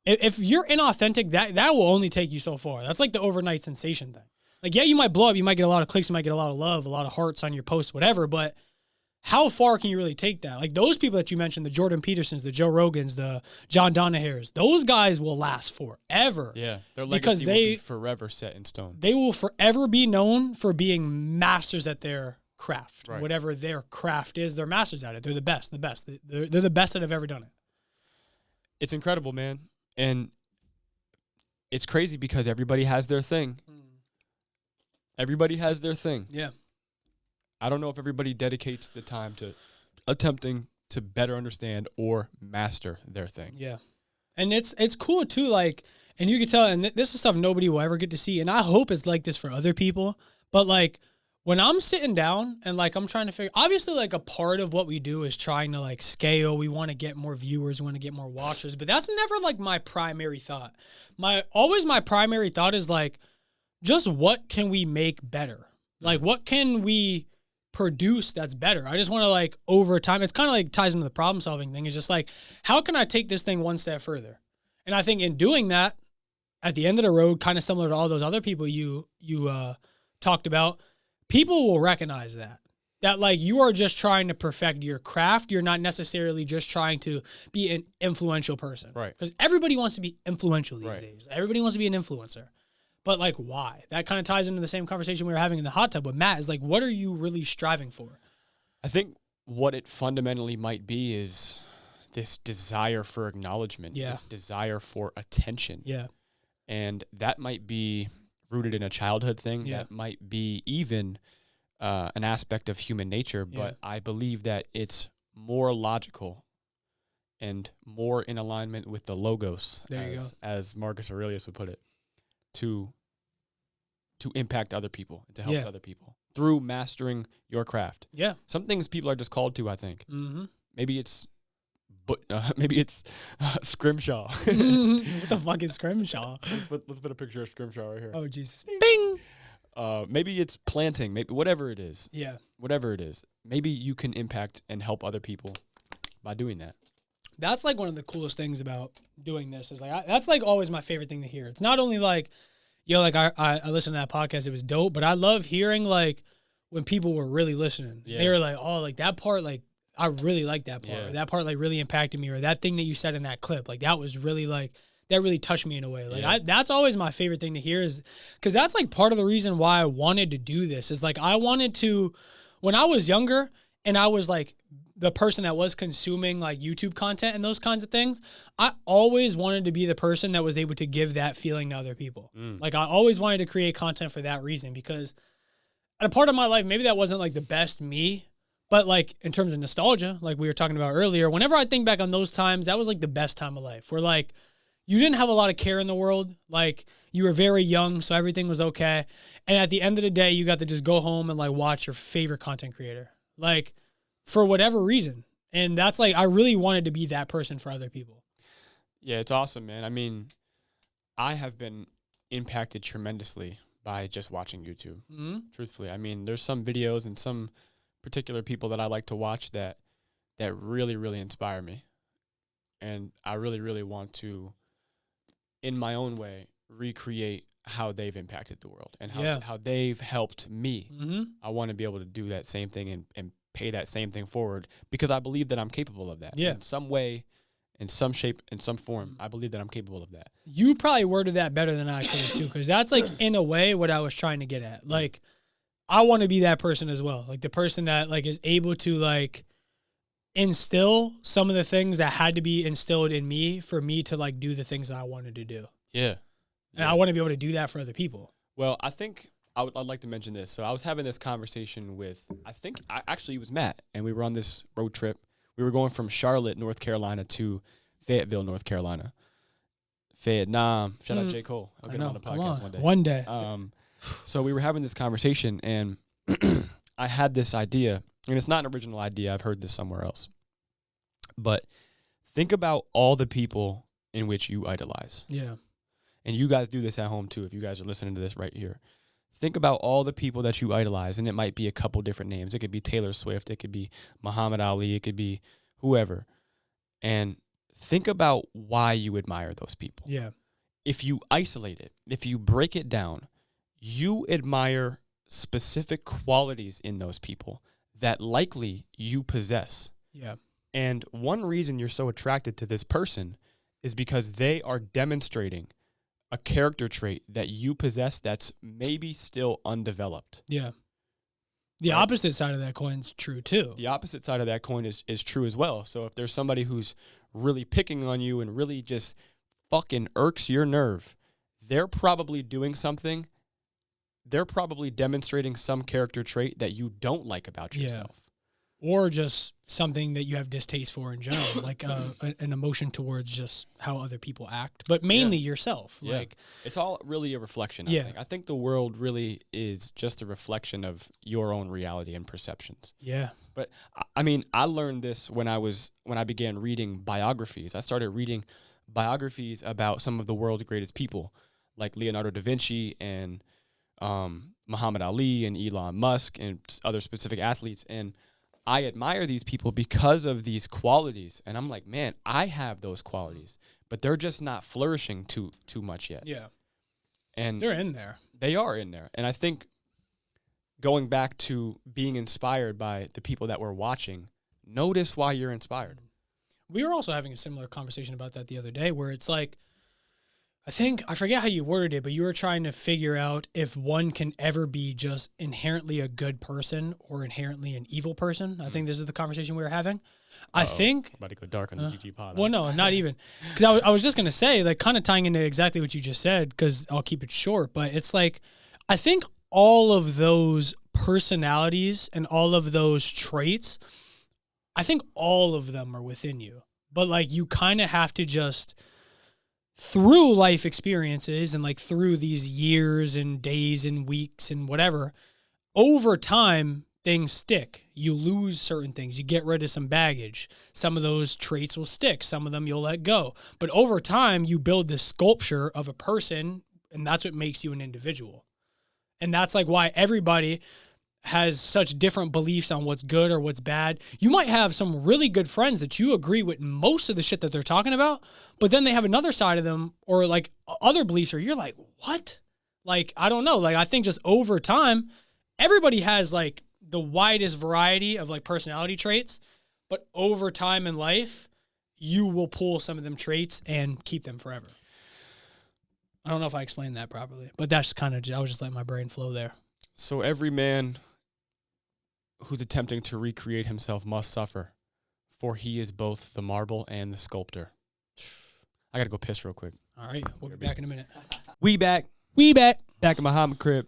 if you're inauthentic, that will only take you so far. That's like the overnight sensation thing. Like, yeah, you might blow up. You might get a lot of clicks. You might get a lot of love, a lot of hearts on your post, whatever. But how far can you really take that? Like those people that you mentioned, the Jordan Petersons, the Joe Rogans, the John Donahers, those guys will last forever.
Yeah, their legacy will be forever set in stone.
They will forever be known for being masters at their craft. Right. Whatever their craft is, they're masters at it. They're the best. They're the best that have ever done it.
It's incredible, man. And it's crazy because everybody has their thing. Everybody has their thing.
Yeah.
I don't know if everybody dedicates the time to attempting to better understand or master their thing.
Yeah. And it's cool too, like, and you can tell, and this is stuff nobody will ever get to see, and I hope it's like this for other people, but like, when I'm sitting down and like I'm trying to figure, obviously like a part of what we do is trying to like scale. We want to get more viewers, we want to get more watchers, but that's never like my primary thought. My primary thought is like, just what can we make better? Like what can we produce that's better? I just want to like over time, it's kind of like ties into the problem solving thing. It's just like, how can I take this thing one step further? And I think in doing that, at the end of the road, kind of similar to all those other people you talked about, people will recognize that like you are just trying to perfect your craft. You're not necessarily just trying to be an influential person.
Right.
Because everybody wants to be influential these
Right.
days. Everybody wants to be an influencer. But like, why? That kind of ties into the same conversation we were having in the hot tub with Matt, is like, what are you really striving for?
I think what it fundamentally might be is this desire for acknowledgement, this desire for attention.
Yeah.
And that might be rooted in a childhood thing.
Yeah.
That might be even an aspect of human nature. But I believe that it's more logical and more in alignment with the logos, as Marcus Aurelius would put it, to impact other people, to help other people through mastering your craft. Yeah. Some things people are just called to, I think. Mm-hmm. Maybe it's scrimshaw.
What the fuck is scrimshaw?
Let's put a picture of scrimshaw right here.
Oh, Jesus. Bing!
Maybe it's planting. Maybe whatever it is.
Yeah.
Whatever it is. Maybe you can impact and help other people by doing that.
That's like one of the coolest things about doing this is like, that's like always my favorite thing to hear. It's not only like, like I listened to that podcast, it was dope, but I love hearing like when people were really listening. Yeah. They were like, oh, like that part, like I really like that part. Yeah. Or that part like really impacted me, or that thing that you said in that clip, like that was really like, that really touched me in a way. Like that's always my favorite thing to hear, is because that's like part of the reason why I wanted to do this, is like I wanted to, when I was younger and I was like the person that was consuming like YouTube content and those kinds of things, I always wanted to be the person that was able to give that feeling to other people. Like I always wanted to create content for that reason, because at a part of my life, maybe that wasn't like the best me, but like in terms of nostalgia, like we were talking about earlier, whenever I think back on those times, that was like the best time of life, where like you didn't have a lot of care in the world. Like you were very young, so everything was okay. And at the end of the day, you got to just go home and like watch your favorite content creator, like for whatever reason. And that's like, I really wanted to be that person for other people.
Yeah, it's awesome, man. I mean, I have been impacted tremendously by just watching YouTube. Mm-hmm. Truthfully, I mean, there's some videos and some particular people that I like to watch that really, really inspire me. And I really, really want to, in my own way, recreate how they've impacted the world and how they've helped me. Mm-hmm. I want to be able to do that same thing and pay that same thing forward, because I believe that I'm capable of that. Yeah. In some way, in some shape, in some form, I believe that I'm capable of that. You
probably worded that better than I could have too, because that's like in a way what I was trying to get at. Like, I want to be that person as well. Like the person that like is able to like instill some of the things that had to be instilled in me for me to like do the things that I wanted to do. Yeah. And I want to be able to do that for other people.
Well, I think I'd like to mention this. So I was having this conversation with, actually it was Matt, and we were on this road trip. We were going from Charlotte, North Carolina to Fayetteville, North Carolina. Vietnam. Shout out J. Cole. I'll get him on the podcast one day.
One day.
So we were having this conversation, and I had this idea, and it's not an original idea. I've heard this somewhere else. But think about all the people in which you idolize. Yeah. And you guys do this at home too, if you guys are listening to this right here. Think about all the people that you idolize, and it might be a couple different names. It could be Taylor Swift. It could be Muhammad Ali. It could be whoever. And think about why you admire those people. Yeah. If you isolate it, if you break it down, you admire specific qualities in those people that likely you possess. Yeah. And one reason you're so attracted to this person is because they are demonstrating a character trait that you possess that's maybe still undeveloped.
Yeah. The opposite side of that coin is true too.
The opposite side of that coin is true as well. So if there's somebody who's really picking on you and really just fucking irks your nerve, they're probably doing something. They're probably demonstrating some character trait that you don't like about yourself.
Or just something that you have distaste for in general, like an emotion towards just how other people act, but mainly yourself.
Yeah.
Like,
it's all really a reflection, I think. I think the world really is just a reflection of your own reality and perceptions.
Yeah.
But I mean, I learned this when I began reading biographies. I started reading biographies about some of the world's greatest people, like Leonardo da Vinci and Muhammad Ali and Elon Musk and other specific athletes. And I admire these people because of these qualities. And I'm like, man, I have those qualities, but they're just not flourishing too much yet.
Yeah.
And
they're in there.
They are in there. And I think going back to being inspired by the people that we're watching, notice why you're inspired.
We were also having a similar conversation about that the other day, where it's like, I forget how you worded it, but you were trying to figure out if one can ever be just inherently a good person or inherently an evil person. I think this is the conversation we were having. I think...
About to go dark on the GG pod.
Well, no, not even. Because I was just going to say, like, kind of tying into exactly what you just said, because I'll keep it short, but it's like, I think all of those personalities and all of those traits, I think all of them are within you. But, like, you kind of have to just... through life experiences and like through these years and days and weeks and whatever, over time, things stick. You lose certain things. You get rid of some baggage. Some of those traits will stick. Some of them you'll let go. But over time, you build this sculpture of a person, and that's what makes you an individual. And that's like why everybody has such different beliefs on what's good or what's bad. You might have some really good friends that you agree with most of the shit that they're talking about, but then they have another side of them or like other beliefs where you're like, what? Like, I don't know. Like, I think just over time, everybody has like the widest variety of like personality traits, but over time in life, you will pull some of them traits and keep them forever. I don't know if I explained that properly, but that's kind of, I was just letting my brain flow there.
So every man who's attempting to recreate himself must suffer, for he is both the marble and the sculptor. I gotta go piss real quick.
All right, we'll be back in a minute.
We back in my Muhammad crib.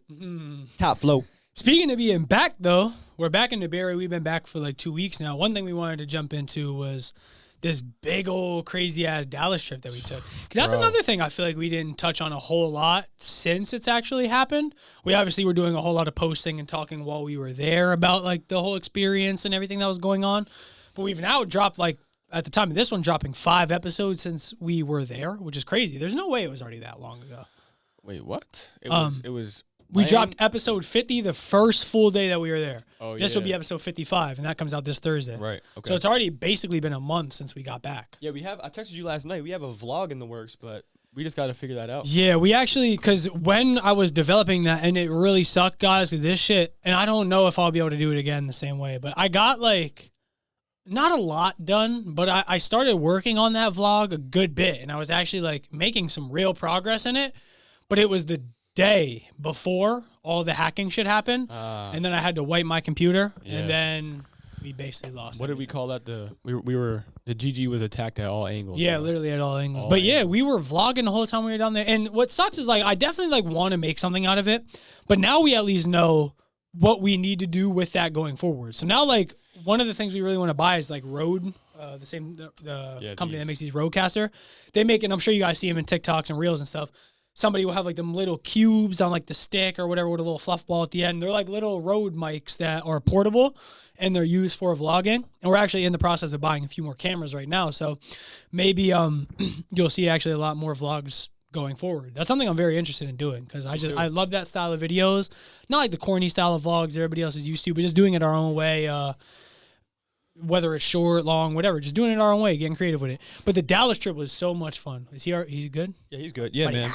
Top float.
Speaking of being back, though, we're back in the Bay Area. We've been back for like 2 weeks now. One thing we wanted to jump into was this big old crazy ass Dallas trip that we took. 'Cause that's another thing I feel like we didn't touch on a whole lot since it's actually happened. We obviously were doing a whole lot of posting and talking while we were there about like the whole experience and everything that was going on. But we've now dropped like, at the time of this one, dropping 5 episodes since we were there, which is crazy. There's no way it was already that long ago.
Wait, what? It was
we dropped episode 50 the first full day that we were there.
Oh,
this will be episode 55, and that comes out this Thursday.
Right. Okay.
So it's already basically been a month since we got back.
Yeah, I texted you last night. We have a vlog in the works, but we just got to figure that out.
Yeah, we actually, because when I was developing that, and it really sucked, guys, 'cause this shit, and I don't know if I'll be able to do it again the same way, but I got like, not a lot done, but I started working on that vlog a good bit, and I was actually like making some real progress in it, but it was the day before all the hacking shit happened, and then I had to wipe my computer, and then we basically lost.
What did we call that? The GG was attacked at all angles.
Yeah, literally at all angles. But yeah, we were vlogging the whole time we were down there, and what sucks is like I definitely like want to make something out of it, but now we at least know what we need to do with that going forward. So now like one of the things we really want to buy is like Rode. The company that makes these Rodecaster. They make, and I'm sure you guys see them in TikToks and Reels and stuff. Somebody will have like them little cubes on like the stick or whatever with a little fluff ball at the end. They're like little Rode mics that are portable and they're used for vlogging. And we're actually in the process of buying a few more cameras right now. So maybe you'll see actually a lot more vlogs going forward. That's something I'm very interested in doing because I love that style of videos. Not like the corny style of vlogs that everybody else is used to, but just doing it our own way. Whether it's short, long, whatever, just doing it our own way, getting creative with it. But the Dallas trip was so much fun. He's good?
Yeah, he's good. Yeah, man.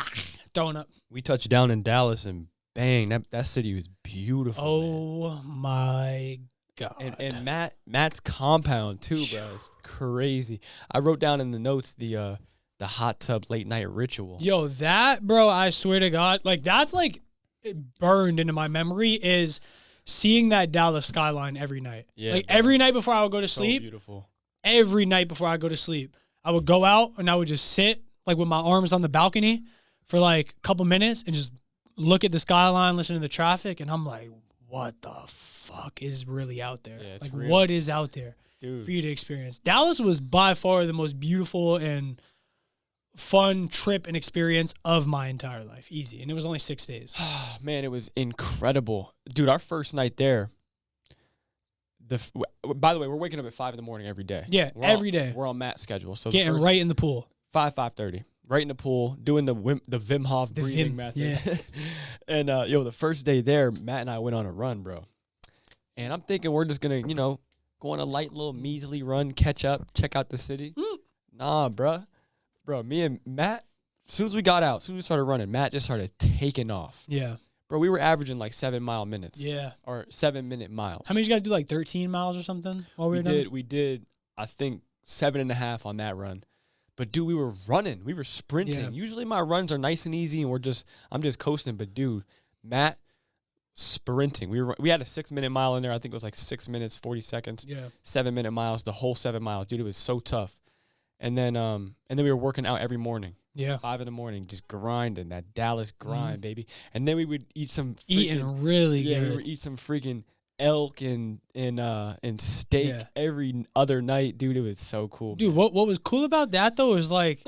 Throwing up.
We touched down in Dallas and bang, that city was beautiful.
Oh, man. My God.
And Matt's compound too, bro. It's crazy. I wrote down in the notes the hot tub late night ritual.
Yo, that, bro, I swear to God, like that's like burned into my memory is seeing that Dallas skyline every night. Yeah, like bro. Every night before I would go to sleep.
Beautiful.
Every night before I go to sleep, I would go out and I would just sit like with my arms on the balcony for like a couple minutes and just look at the skyline, listen to the traffic, and I'm like, what the fuck is really out there?
Yeah, it's
like,
real.
what is out there
Dude.
for you to experience? Dallas was by far the most beautiful and fun trip and experience of my entire life. Easy. And it was only 6 days.
Man, it was incredible. Dude, our first night there, by the way, we're waking up at 5 in the morning every day.
Yeah, every day.
We're on Matt's schedule. So
getting right in the pool.
5:30. Right in the pool, doing the Wim Hof breathing method.
Yeah.
And, the first day there, Matt and I went on a run, bro. And I'm thinking we're just going to, go on a light little measly run, catch up, check out the city. Nah, bro. Bro, me and Matt, as soon as we got out, as soon as we started running, Matt just started taking off.
Yeah.
Bro, we were averaging like 7-mile minutes.
Yeah.
Or 7-minute miles.
How many did you guys do, like 13 miles or something while we were done?
We did, I think, 7.5 on that run. But, dude, we were running. We were sprinting.
Yeah.
Usually my runs are nice and easy and I'm just coasting. But, dude, Matt, sprinting. We had a 6-minute mile in there. I think it was like 6 minutes, 40 seconds.
Yeah.
7-minute miles, the whole 7 miles. Dude, it was so tough. And then we were working out every morning.
Yeah.
5 in the morning, just grinding, that Dallas grind, baby. And then we would eat some
Eating really
good.
good.
We would eat some freaking elk and steak every other night. Dude, it was so cool.
Dude,
man.
what was cool about that, though, is like,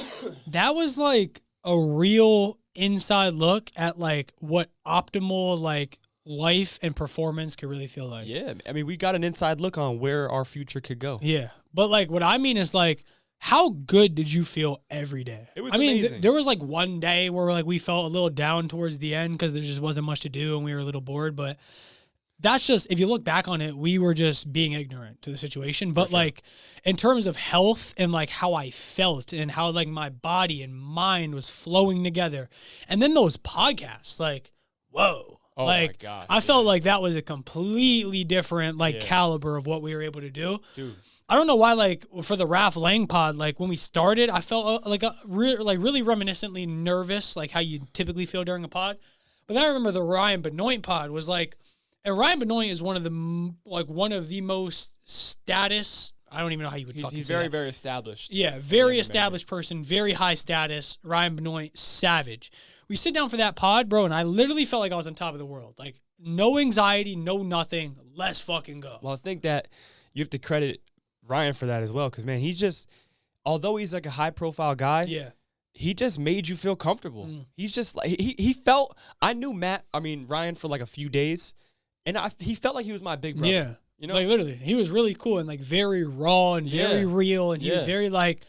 that was like a real inside look at like what optimal like life and performance could really feel like.
Yeah. I mean, we got an inside look on where our future could go.
Yeah. But like, what I mean is like, how good did you feel every day?
It was
I
amazing.
mean, there was like one day where like we felt a little down towards the end because there just wasn't much to do and we were a little bored. But that's just, if you look back on it, we were just being ignorant to the situation. But like in terms of health and like how I felt and how like my body and mind was flowing together. And then those podcasts, like, whoa.
Oh
like,
my gosh.
I felt like that was a completely different like caliber of what we were able to do.
Dude.
I don't know why, like, for the Raph Lang pod, like, when we started, I felt really reminiscently nervous, like how you typically feel during a pod. But then I remember the Ryan Benoit pod was like, and Ryan Benoit is one of the most status. I don't even know how you would fucking
He's
say
very,
that.
very established.
Yeah, very established person, very high status. Ryan Benoit, savage. We sit down for that pod, bro, and I literally felt like I was on top of the world. Like, no anxiety, no nothing. Let's fucking go.
Well, I think that you have to credit Ryan for that as well, because, man, he's just, although he's like a high-profile guy, he just made you feel comfortable. He's just like, he felt, I knew Ryan for like a few days, and he felt like he was my big brother.
Yeah.
You know?
Like, literally, he was really cool and, like, very raw and very real, and he was very, like,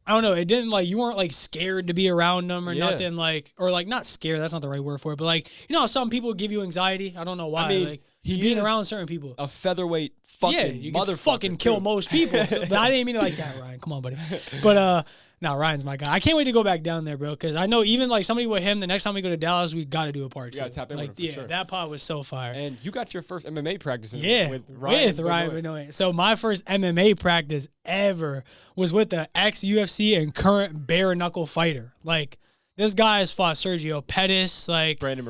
I don't know, it didn't, like, you weren't, like, scared to be around him or nothing, like, or, like, not scared, that's not the right word for it, but, like, you know how some people give you anxiety? I don't know why. I mean, like, being around certain people.
A featherweight fucking
you
motherfucker.
can fucking kill most people. But I didn't mean it like that, Ryan. Come on, buddy. But, no, Ryan's my guy. I can't wait to go back down there, bro, because I know even, like, somebody with him, the next time we go to Dallas, we got to do a part two.
You got to tap in
like,
with him for sure.
That pod was so fire.
And you got your first MMA practice
with Ryan Benoit. So my first MMA practice ever was with the ex-UFC and current bare knuckle fighter. Like, this guy has fought Sergio Pettis, like
Brandon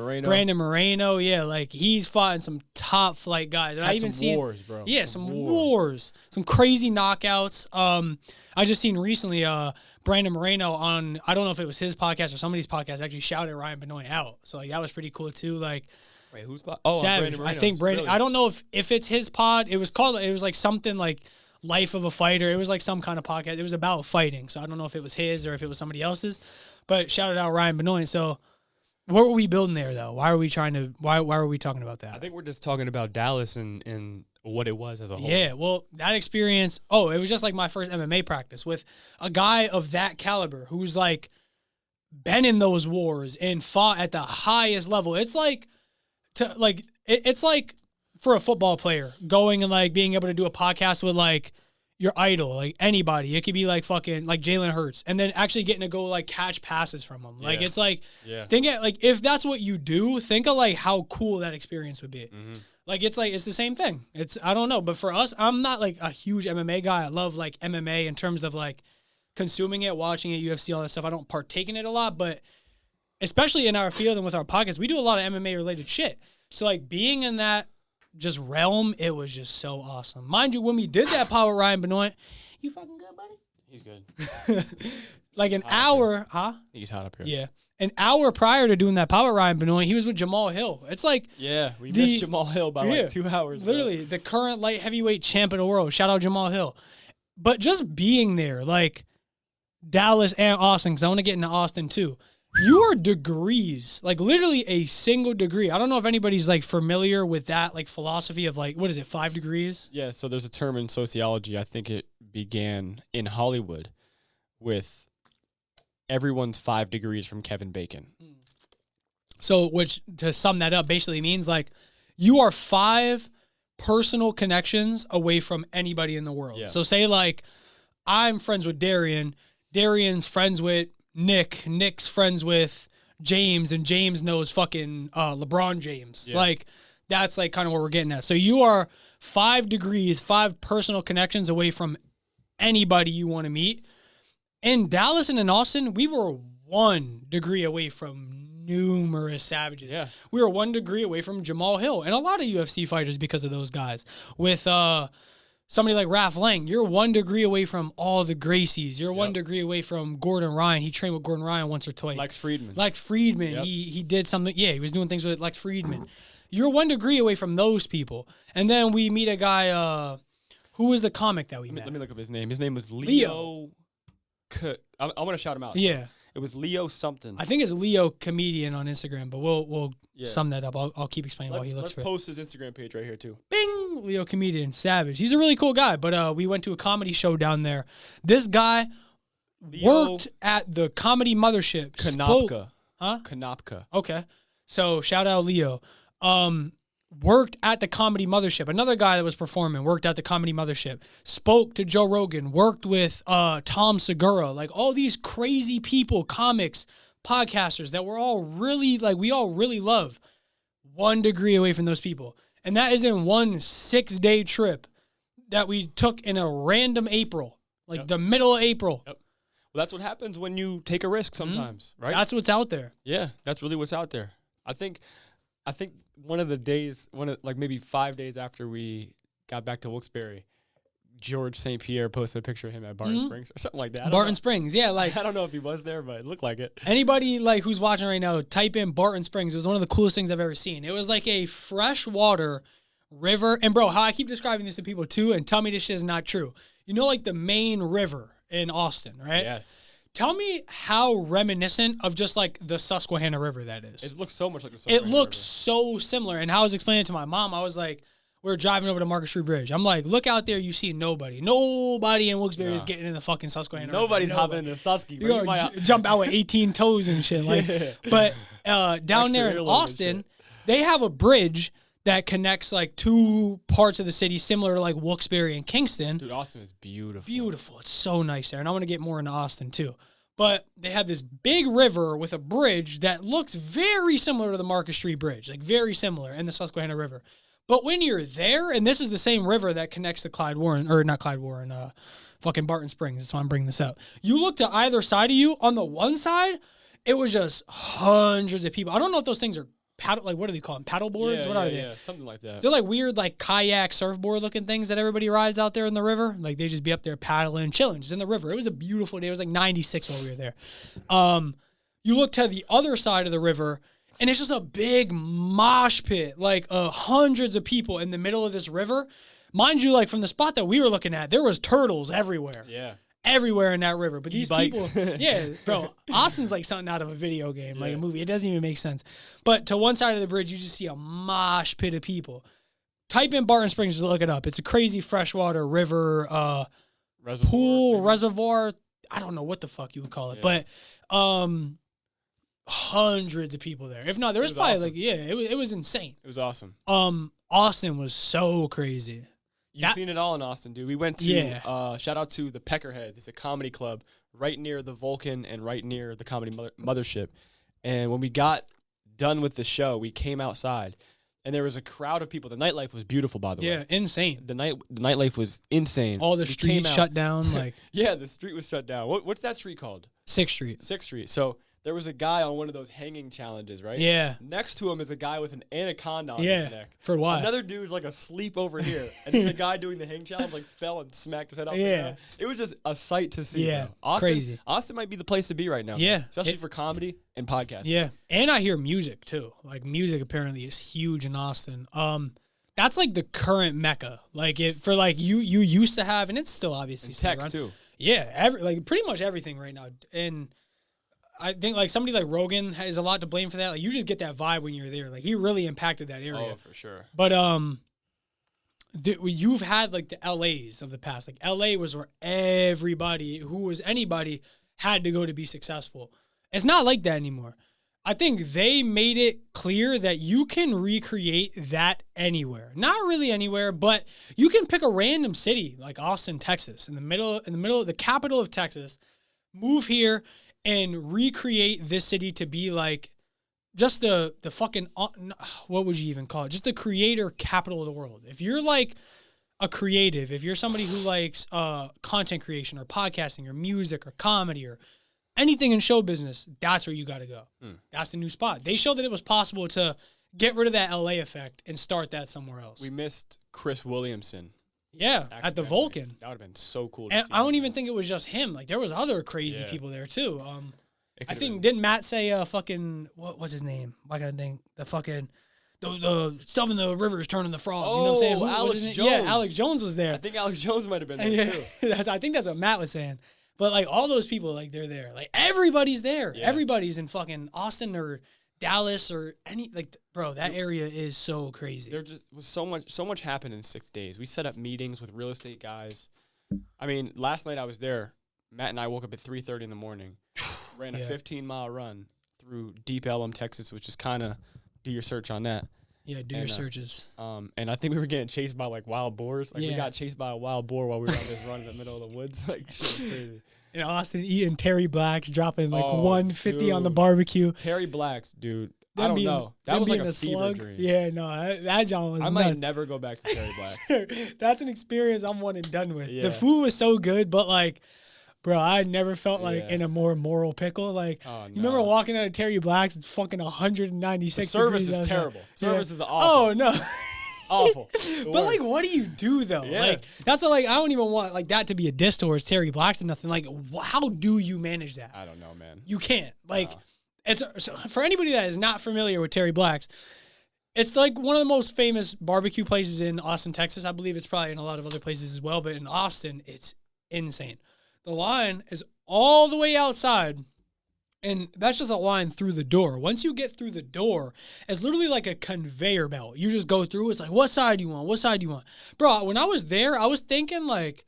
Moreno, yeah, like he's fought in some top flight guys. And I even seen
wars, bro.
Yeah, some wars, some crazy knockouts. I just seen recently Brandon Moreno on, I don't know if it was his podcast or somebody's podcast, actually shouted Ryan Benoit out. So like that was pretty cool too. Like,
wait, whose pod? Oh,
Savage. I think Brandon. Really? I don't know if it's his pod. It was like something like Life of a Fighter. It was like some kind of podcast. It was about fighting. So I don't know if it was his or if it was somebody else's. But shouted out Ryan Benoit. So what were we building there though? Why were we talking about that?
I think we're just talking about Dallas and what it was as a whole.
Yeah, well, that experience, it was just like my first MMA practice with a guy of that caliber who's like been in those wars and fought at the highest level. It's like it's like for a football player going and like being able to do a podcast with like your idol, like anybody. It could be like fucking like Jalen Hurts, and then actually getting to go like catch passes from him. Like it's like think of, like if that's what you do, think of like how cool that experience would be. Mm-hmm. Like it's the same thing. It's I don't know, but for us, I'm not like a huge MMA guy. I love like MMA in terms of like consuming it, watching it, UFC, all that stuff. I don't partake in it a lot, but especially in our field and with our podcasts, we do a lot of MMA related shit. So like being in that just realm, it was just so awesome. Mind you, when we did that pod with Ryan Benoit, you fucking good, buddy?
He's good.
Like an hour, huh?
He's hot up here.
Yeah. An hour prior to doing that power ride I've been doing, he was with Jamal Hill. It's like
we missed Jamal Hill by like 2 hours.
Literally, the current light heavyweight champ of the world. Shout out Jamal Hill. But just being there, like Dallas and Austin, because I want to get into Austin too. You are degrees, like literally a single degree. I don't know if anybody's like familiar with that like philosophy of like, what is it, 5 degrees?
Yeah, so there's a term in sociology. I think it began in Hollywood with everyone's 5 degrees from Kevin Bacon.
So, which to sum that up basically means like you are 5 personal connections away from anybody in the world.
Yeah.
So say like I'm friends with Darrian, Darrian's friends with Nick's friends with James, and James knows fucking LeBron James. Yeah. Like that's like kind of what we're getting at. So you are 5 degrees, 5 personal connections away from anybody you want to meet. In Dallas and in Austin, we were 1 degree away from numerous savages.
Yeah.
We were 1 degree away from Jamal Hill and a lot of UFC fighters because of those guys. With somebody like Raf Lang, you're 1 degree away from all the Gracies. You're 1 degree away from Gordon Ryan. He trained with Gordon Ryan once or twice.
Lex Friedman.
Yep. He did something. Yeah, he was doing things with Lex Friedman. You're 1 degree away from those people. And then we meet a guy, who was the comic that we met?
Let me look up his name. His name was Leo. I want to shout him out.
Yeah.
It was Leo something.
I think it's Leo Comedian on Instagram, but we'll sum that up. I'll keep explaining while he looks for it.
Let's post his Instagram page right here too.
Bing! Leo Comedian, savage. He's a really cool guy, but we went to a comedy show down there. This guy worked at the comedy mothership.
Konopka.
Huh?
Konopka.
Okay. So shout out Leo. Worked at the comedy mothership. Another guy that was performing worked at the comedy mothership. Spoke to Joe Rogan. Worked with Tom Segura. Like all these crazy people, comics, podcasters that we're all really like. We all really love. 1 degree away from those people, and that is in 1 6-day trip that we took in a random April, like the middle of April.
Yep. Well, that's what happens when you take a risk sometimes, right?
That's what's out there.
Yeah, that's really what's out there. I think one of the days, like maybe 5 days after we got back to Wilkes-Barre, George St. Pierre posted a picture of him at Barton Springs or something like that.
Barton Springs, yeah. Like
I don't know if he was there, but it looked like it.
Anybody like who's watching right now, type in Barton Springs. It was one of the coolest things I've ever seen. It was like a freshwater river. And bro, how I keep describing this to people too, and tell me this shit is not true. You know, like the main river in Austin, right?
Yes.
Tell me how reminiscent of just like the Susquehanna River that is.
It looks so much like the Susquehanna River.
It looks so similar. And how I was explaining it to my mom, I was like, we were driving over to Market Street Bridge. I'm like, look out there, you see nobody. Nobody in Wilkes-Barre is getting in the fucking Susquehanna River.
Nobody's hopping in the Susky.
You're going to jump out with 18 toes and shit. Like, But down there in Austin, they have a bridge that connects like 2 parts of the city similar to like Wilkes-Barre and Kingston.
Dude, Austin is beautiful.
Beautiful. It's so nice there. And I want to get more into Austin too. But they have this big river with a bridge that looks very similar to the Market Street Bridge, like very similar in the Susquehanna River. But when you're there, and this is the same river that connects to fucking Barton Springs. That's why I'm bringing this up. You look to either side of you. On the one side, it was just hundreds of people. I don't know if those things are what do they call them? Paddle boards? What are they?
Yeah, something like that.
They're like weird, like kayak, surfboard looking things that everybody rides out there in the river. Like they just be up there paddling, chilling, just in the river. It was a beautiful day. It was like 96 while we were there. You look to the other side of the river, and it's just a big mosh pit, like hundreds of people in the middle of this river. Mind you, like from the spot that we were looking at, there was turtles everywhere.
Yeah.
Everywhere in that river. But these
E-bikes.
people, yeah, bro, Austin's like something out of a video game, like a movie. It doesn't even make sense. But to one side of the bridge, you just see a mosh pit of people. Type in Barton Springs to look it up. It's a crazy freshwater river, reservoir. I don't know what the fuck you would call it, but hundreds of people there. If not, there was probably awesome. It was insane.
It was awesome.
Austin was so crazy.
You've seen it all in Austin, dude. We went to, shout out to the Peckerheads. It's a comedy club right near the Vulcan and right near the comedy mothership. And when we got done with the show, we came outside, and there was a crowd of people. The nightlife was beautiful, by the way.
Yeah, insane.
The nightlife was insane.
All the streets shut down. Like
yeah, the street was shut down. What's that street called?
6th Street.
6th Street. So there was a guy on one of those hanging challenges, right?
Yeah.
Next to him is a guy with an anaconda on
Yeah.
his neck.
For what?
Another dude's like asleep over here. And then the guy doing the hang challenge like fell and smacked his head off the ground. It was just a sight to see.
Yeah.
Bro. Austin,
Crazy.
Austin might be the place to be right now.
Yeah.
Especially for comedy and podcasting.
Yeah. And I hear music too. Like music apparently is huge in Austin. That's like the current mecca. Like for like you used to have, and it's still obviously
And
still
tech
around.
too.
Yeah, like pretty much everything right now. And I think like somebody like Rogan has a lot to blame for that. Like you just get that vibe when you're there. Like he really impacted that area.
Oh, for sure.
But you've had like the LAs of the past. Like LA was where everybody who was anybody had to go to be successful. It's not like that anymore. I think they made it clear that you can recreate that anywhere. Not really anywhere, but you can pick a random city like Austin, Texas, in the middle of the capital of Texas, move here and recreate this city to be like just the fucking, what would you even call it? Just the creator capital of the world. If you're like a creative, if you're somebody who likes content creation or podcasting or music or comedy or anything in show business, that's where you got to go. That's the new spot. They showed that it was possible to get rid of that LA effect and start that somewhere else.
We missed Chris Williamson.
Yeah, at the Vulcan.
That would have been so cool to
And
see.
I don't even think it was just him. Like there was other crazy people there too. I think didn't Matt say fucking what was his name? Why can't I think the fucking the stuff in the river is turning the frogs. You know what I'm saying?
Alex Jones.
Yeah, Alex Jones was there.
I think Alex Jones might have been there too.
I think that's what Matt was saying. But like all those people, like they're there. Like everybody's there. Yeah. Everybody's in fucking Austin or Dallas or any like, bro. That area is so crazy.
There just was so much happened in 6 days. We set up meetings with real estate guys. I mean, last night I was there. Matt and I woke up at 3:30 in the morning, ran a 15-mile run through Deep Ellum, Texas, which is kind of do your search on that.
Yeah, do your searches.
And I think we were getting chased by like wild boars. Like we got chased by a wild boar while we were on this run in the middle of the woods. Like shit was crazy.
In Austin, eating Terry Blacks, dropping like 150 on the barbecue.
Terry Blacks, dude.
Them
I don't
being,
know. That was like a fever
slug.
dream.
Yeah, no, that John was
I
nuts.
might never go back to Terry Blacks.
That's an experience I'm one and done with.
Yeah.
The food was so good, but like, bro, I never felt like in a more moral pickle. Like, you remember walking out of Terry Black's? It's fucking 196
The service
degrees
is
outside.
terrible. Service is awful.
Oh no.
Awful.
But like, what do you do though?
Yeah.
Like, that's what, like, I don't even want like that to be a diss towards Terry Blacks and nothing. Like, how do you manage that?
I don't know, man.
You can't. Like, it's so for anybody that is not familiar with Terry Blacks. It's like one of the most famous barbecue places in Austin, Texas. I believe it's probably in a lot of other places as well, but in Austin, it's insane. The line is all the way outside. And that's just a line through the door. Once you get through the door, it's literally like a conveyor belt. You just go through. It's like, what side do you want? What side do you want? Bro, when I was there, I was thinking, like,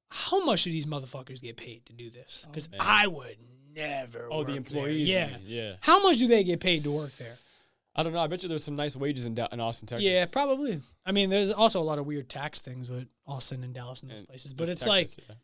how much do these motherfuckers get paid to do this? Because I would never work
the employees.
there.
Yeah. Yeah.
How much do they get paid to work there?
I don't know. I bet you there's some nice wages in Austin, Texas.
Yeah, probably. I mean, there's also a lot of weird tax things with Austin and Dallas and those places. But it's
Texas,
like...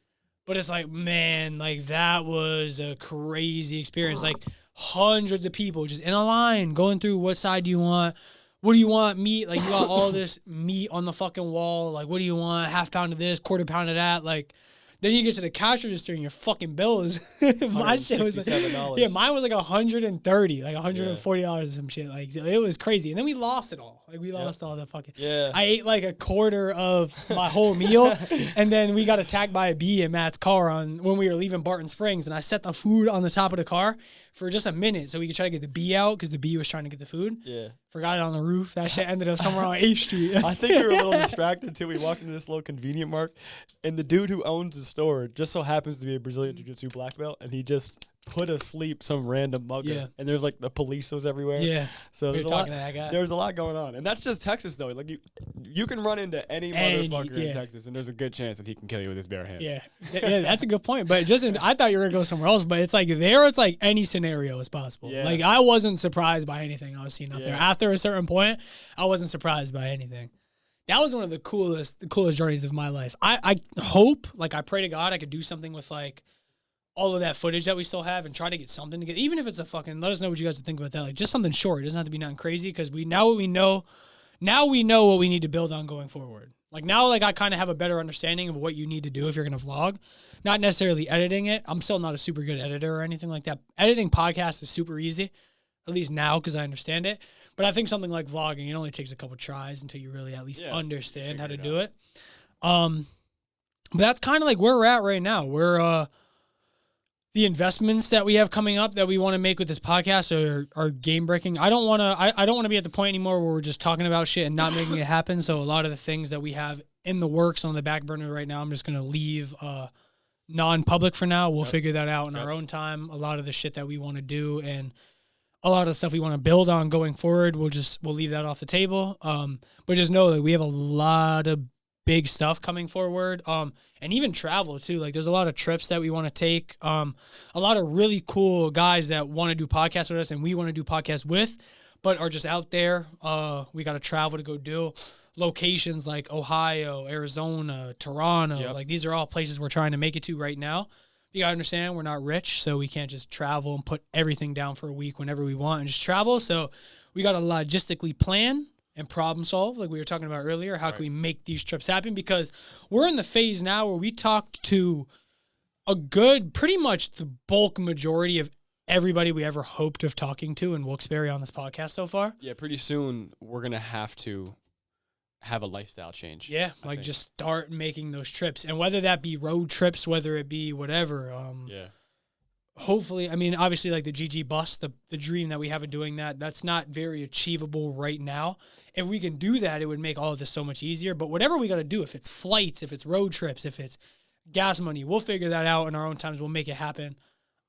But it's like, man, like that was a crazy experience. Like hundreds of people just in a line going through what side do you want? What do you want? Meat? Like you got all this meat on the fucking wall. Like, what do you want? Half pound of this, quarter pound of that. Like, then you get to the cash register and your fucking bill is my shit was like, mine was like $130, like $140 or some shit. Like it was crazy. And then we lost it all. Like we lost all the fucking.
Yeah.
I ate like a quarter of my whole meal, and then we got attacked by a bee in Matt's car when we were leaving Barton Springs, and I set the food on the top of the car for just a minute so we could try to get the bee out because the bee was trying to get the food.
Yeah.
Forgot it on the roof. That shit ended up somewhere on 8th Street.
I think we were a little distracted until we walked into this little convenient market, and the dude who owns the store just so happens to be a Brazilian Jiu-Jitsu black belt, and he just put asleep some random mugger.
Yeah.
And there's like the police was everywhere.
Yeah.
So
we were talking to that guy.
There was a lot going on. And that's just Texas though. Like you can run into any motherfucker in Texas and there's a good chance that he can kill you with his bare hands.
Yeah. Yeah, that's a good point. But I thought you were gonna go somewhere else, but it's like there it's like any scenario is possible.
Yeah.
Like I wasn't surprised by anything I was seeing out there. After a certain point, I wasn't surprised by anything. That was one of the coolest journeys of my life. I hope, like I pray to God I could do something with like all of that footage that we still have and try to get something to get, even if it's a fucking, let us know what you guys would think about that. Like just something short. It doesn't have to be nothing crazy because we know what we know what we need to build on going forward. Like now, like I kind of have a better understanding of what you need to do if you're going to vlog. Not necessarily editing it. I'm still not a super good editor or anything like that. Editing podcasts is super easy, at least now because I understand it. But I think something like vlogging, it only takes a couple tries until you really at least understand how to do it. But that's kind of like where we're at right now. We're the investments that we have coming up that we want to make with this podcast are game breaking. I don't want to be at the point anymore where we're just talking about shit and not making it happen. So a lot of the things that we have in the works on the back burner right now, I'm just going to leave non-public for now. We'll figure that out in our own time. A lot of the shit that we want to do and a lot of the stuff we want to build on going forward, we'll leave that off the table. But just know that we have a lot of big stuff coming forward. And even travel too. Like there's a lot of trips that we want to take. A lot of really cool guys that want to do podcasts with us and we want to do podcasts with, but are just out there. We got to travel to go do locations like Ohio, Arizona, Toronto. Like these are all places we're trying to make it to right now. You gotta understand, we're not rich, so we can't just travel and put everything down for a week whenever we want and just travel. So we gotta logistically plan and problem solve, like we were talking about earlier. How can we make these trips happen? Because we're in the phase now where we talked to a good, pretty much the bulk majority of everybody we ever hoped of talking to in Wilkes-Barre on this podcast so far.
Yeah, pretty soon we're going to have a lifestyle change.
Yeah, just start making those trips. And whether that be road trips, whether it be whatever. Hopefully, I mean, obviously, like the GG bus, the dream that we have of doing that, that's not very achievable right now. If we can do that, it would make all of this so much easier. But whatever we got to do, if it's flights, if it's road trips, if it's gas money, we'll figure that out in our own times. We'll make it happen.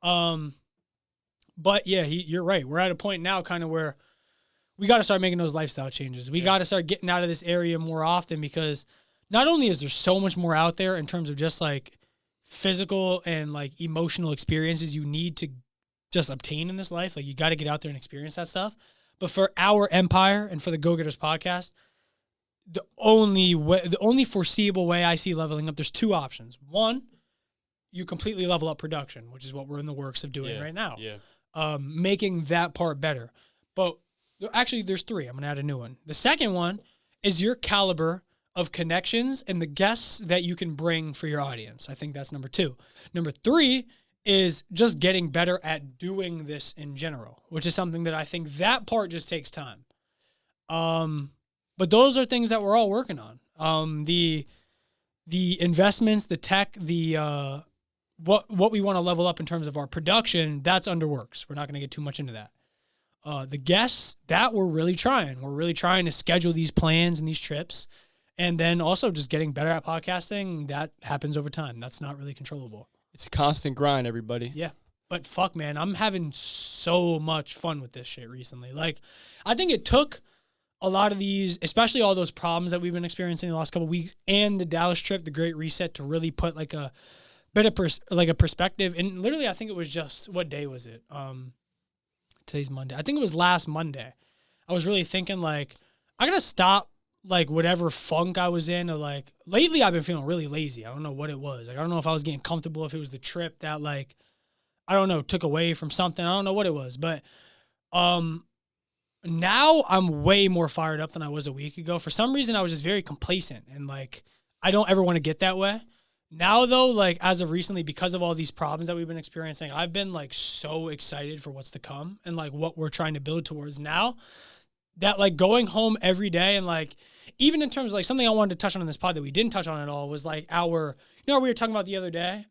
But yeah, you're right. We're at a point now kind of where we got to start making those lifestyle changes. We got to start getting out of this area more often because not only is there so much more out there in terms of just like physical and like emotional experiences you need to just obtain in this life. Like you got to get out there and experience that stuff. But for our empire and for the Go Getters podcast, the only foreseeable way I see leveling up, there's two options. One, you completely level up production, which is what we're in the works of doing right now. Making that part better. But actually, there's three. I'm going to add a new one. The second one is your caliber of connections and the guests that you can bring for your audience. I think that's number two. Number three is just getting better at doing this in general, which is something that I think that part just takes time. But those are things that we're all working on. The investments, the tech, what we want to level up in terms of our production, that's under works. We're not going to get too much into that. The guests, that we're really trying. We're really trying to schedule these plans and these trips. And then also just getting better at podcasting, that happens over time. That's not really controllable.
It's a constant grind, everybody.
Yeah. But fuck, man, I'm having so much fun with this shit recently. Like, I think it took a lot of these, especially all those problems that we've been experiencing the last couple of weeks and the Dallas trip, the Great Reset, to really put like a bit of a perspective. And literally, I think it was just, what day was it? Today's Monday. I think it was last Monday. I was really thinking like, I gotta stop like whatever funk I was in, or like lately I've been feeling really lazy. I don't know what it was. Like, I don't know if I was getting comfortable, if it was the trip that like, I don't know, took away from something. I don't know what it was, but now I'm way more fired up than I was a week ago. For some reason, I was just very complacent and like, I don't ever want to get that way. Now though, like as of recently, because of all these problems that we've been experiencing, I've been like so excited for what's to come and like what we're trying to build towards now, that like going home every day and like, even in terms of like something I wanted to touch on in this pod that we didn't touch on at all was like our, we were talking about the other day,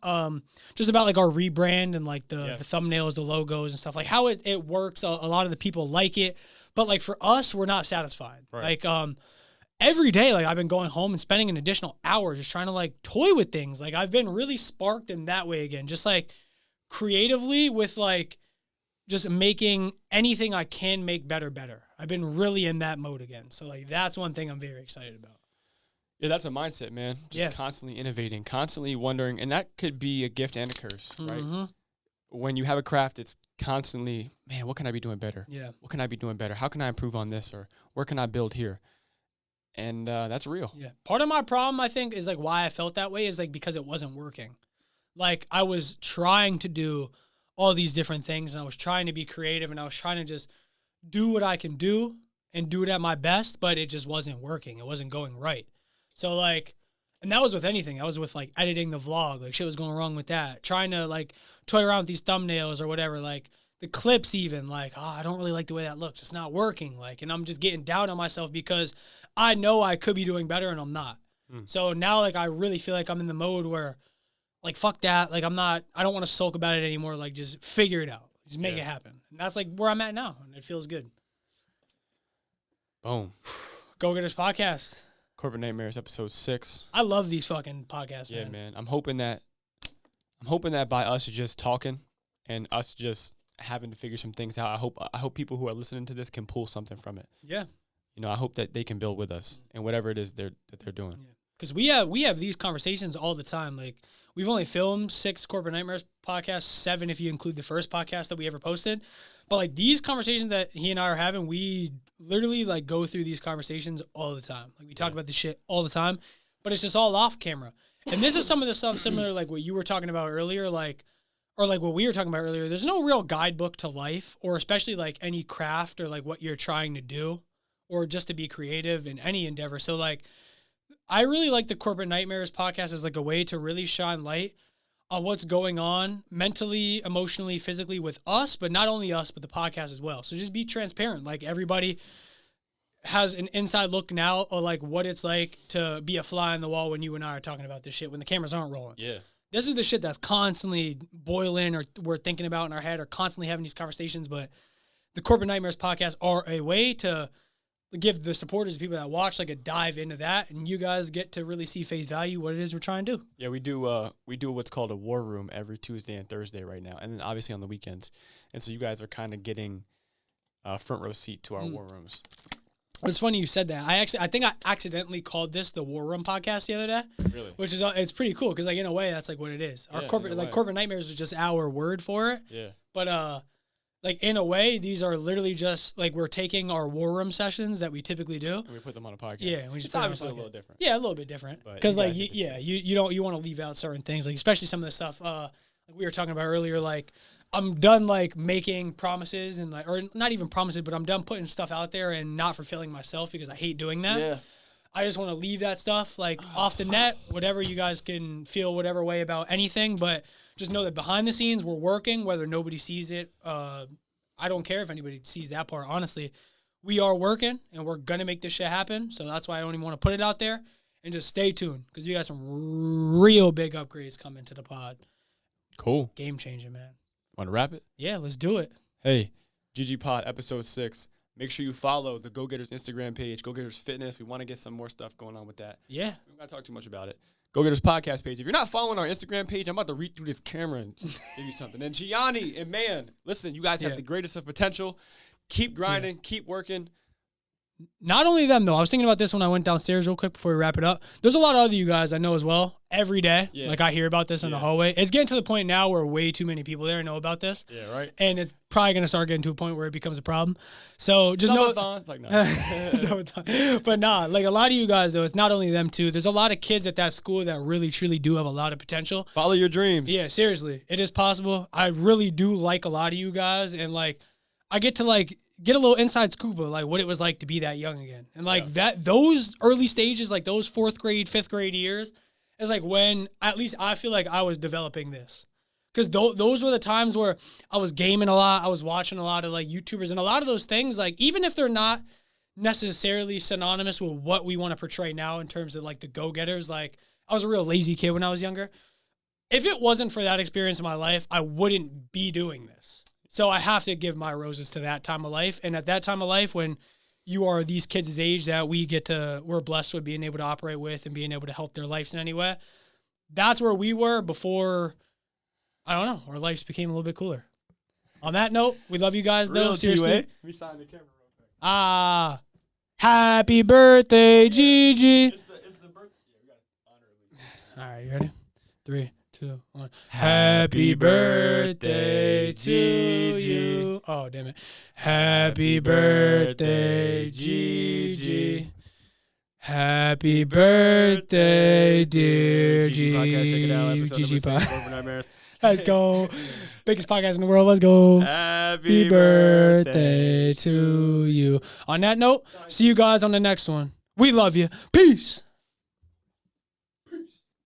just about like our rebrand and like the thumbnails, the logos and stuff, like how it works. A lot of the people like it, but like for us, we're not satisfied. Right. Like, every day, like I've been going home and spending an additional hour just trying to like toy with things. Like I've been really sparked in that way again, just like creatively with like just making anything I can make better. I've been really in that mode again. So like that's one thing I'm very excited about.
Yeah, that's a mindset, man. Just constantly innovating, constantly wondering, and that could be a gift and a curse, right? When you have a craft, it's constantly, man, what can I be doing better? Yeah. What can I be doing better? How can I improve on this? Or where can I build here? And that's real. Yeah. Part
of my problem, I think, is like why I felt that way is like because it wasn't working. Like I was trying to do all these different things and I was trying to be creative and I was trying to just do what I can do and do it at my best, but it just wasn't working. It wasn't going right. So like, and that was with anything. That was with like editing the vlog. Like shit was going wrong with that. Trying to like toy around with these thumbnails or whatever. Like the clips even like, I don't really like the way that looks. It's not working. Like, and I'm just getting down on myself because I know I could be doing better and I'm not. So now like I really feel like I'm in the mode where like, fuck that. Like I don't want to sulk about it anymore. Like just figure it out. Just make it happen. And that's like where I'm at now. And it feels good.
Boom.
Go Getters Podcast.
Corporate Nightmares, episode 6.
I love these fucking podcasts, man.
Yeah, man. I'm hoping that by us just talking and us just having to figure some things out, I hope people who are listening to this can pull something from it.
Yeah.
You know, I hope that they can build with us and whatever it is that they're doing.
Because we have these conversations all the time. Like we've only filmed 6 Corporate Nightmares podcasts, 7 if you include the first podcast that we ever posted. But like these conversations that he and I are having, we literally like go through these conversations all the time. Like we talk about this shit all the time, but it's just all off camera. And this is some of the stuff similar like what you were talking about earlier, like, or like what we were talking about earlier. There's no real guidebook to life, or especially like any craft or like what you're trying to do, or just to be creative in any endeavor. So like, I really like the Corporate Nightmares podcast as like a way to really shine light on what's going on mentally, emotionally, physically with us, but not only us, but the podcast as well. So just be transparent. Like everybody has an inside look now of like what it's like to be a fly on the wall when you and I are talking about this shit, when the cameras aren't rolling.
Yeah.
This is the shit that's constantly boiling or we're thinking about in our head or constantly having these conversations. But the Corporate Nightmares podcast are a way to give the supporters, people that watch, like a dive into that, and you guys get to really see face value what it is we're trying to do.
Yeah, we do what's called a war room every Tuesday and Thursday right now, and then obviously on the weekends. And so you guys are kind of getting front row seat to our war rooms.
It's funny you said that. I think I accidentally called this the War Room podcast the other day.
Really?
Which is it's pretty cool because like in a way that's like what it is. Our Corporate Nightmares is just our word for it.
Yeah.
But like in a way, these are literally just like we're taking our war room sessions that we typically do,
and we put them on a podcast.
Yeah, we just
it's obviously a little different.
Yeah, a little bit different because like you want to leave out certain things, like especially some of the stuff like we were talking about earlier. Like I'm done like making promises and like, or not even promises, but I'm done putting stuff out there and not fulfilling myself because I hate doing that. Yeah. I just want to leave that stuff like off the net. Whatever you guys can feel whatever way about anything, but just know that behind the scenes we're working, whether nobody sees it. I don't care if anybody sees that part. Honestly, we are working and we're going to make this shit happen. So that's why I don't even want to put it out there, and just stay tuned because we got some real big upgrades coming to the pod.
Cool.
Game changing, man.
Want to wrap it?
Yeah, let's do it.
Hey, GG Pod episode 6. Make sure you follow the Go Getters Instagram page, Go Getters Fitness. We want to get some more stuff going on with that.
Yeah.
We don't got to talk too much about it. Go Getters podcast page. If you're not following our Instagram page, I'm about to read through this camera and give you something. And Gianni and man, listen, you guys have the greatest of potential. Keep grinding, keep working. Not only them, though. I was thinking about this when I went downstairs real quick before we wrap it up. There's a lot of other you guys I know as well every day. Yeah. Like, I hear about this in the hallway. It's getting to the point now where way too many people there know about this. Yeah, right. And it's probably going to start getting to a point where it becomes a problem. So just know. It's like, no. But nah, like a lot of you guys, though, it's not only them, too. There's a lot of kids at that school that really, truly do have a lot of potential. Follow your dreams. Yeah, seriously. It is possible. I really do like a lot of you guys. And, like, I get to, like, get a little inside scoop of like what it was like to be that young again. And like those early stages, like those 4th grade, 5th grade years is like when at least I feel like I was developing this. Cause those were the times where I was gaming a lot. I was watching a lot of like YouTubers and a lot of those things, like even if they're not necessarily synonymous with what we want to portray now in terms of like the go-getters, like I was a real lazy kid when I was younger. If it wasn't for that experience in my life, I wouldn't be doing this. So I have to give my roses to that time of life. And at that time of life, when you are these kids' age that we're blessed with being able to operate with and being able to help their lives in any way, that's where we were before, I don't know, our lives became a little bit cooler. On that note, we love you guys, though. Seriously. Let me sign the camera real quick. Happy birthday, Gigi. It's the birthday. Yeah, we got to honor it. All right, you ready? 3, 2, 1. Happy birthday to you. Oh, damn it. Happy birthday, Gigi. Happy birthday, dear Gigi. Let's go. Biggest podcast in the world. Let's go. Happy birthday to you. On that note, see you guys on the next one. We love you. Peace.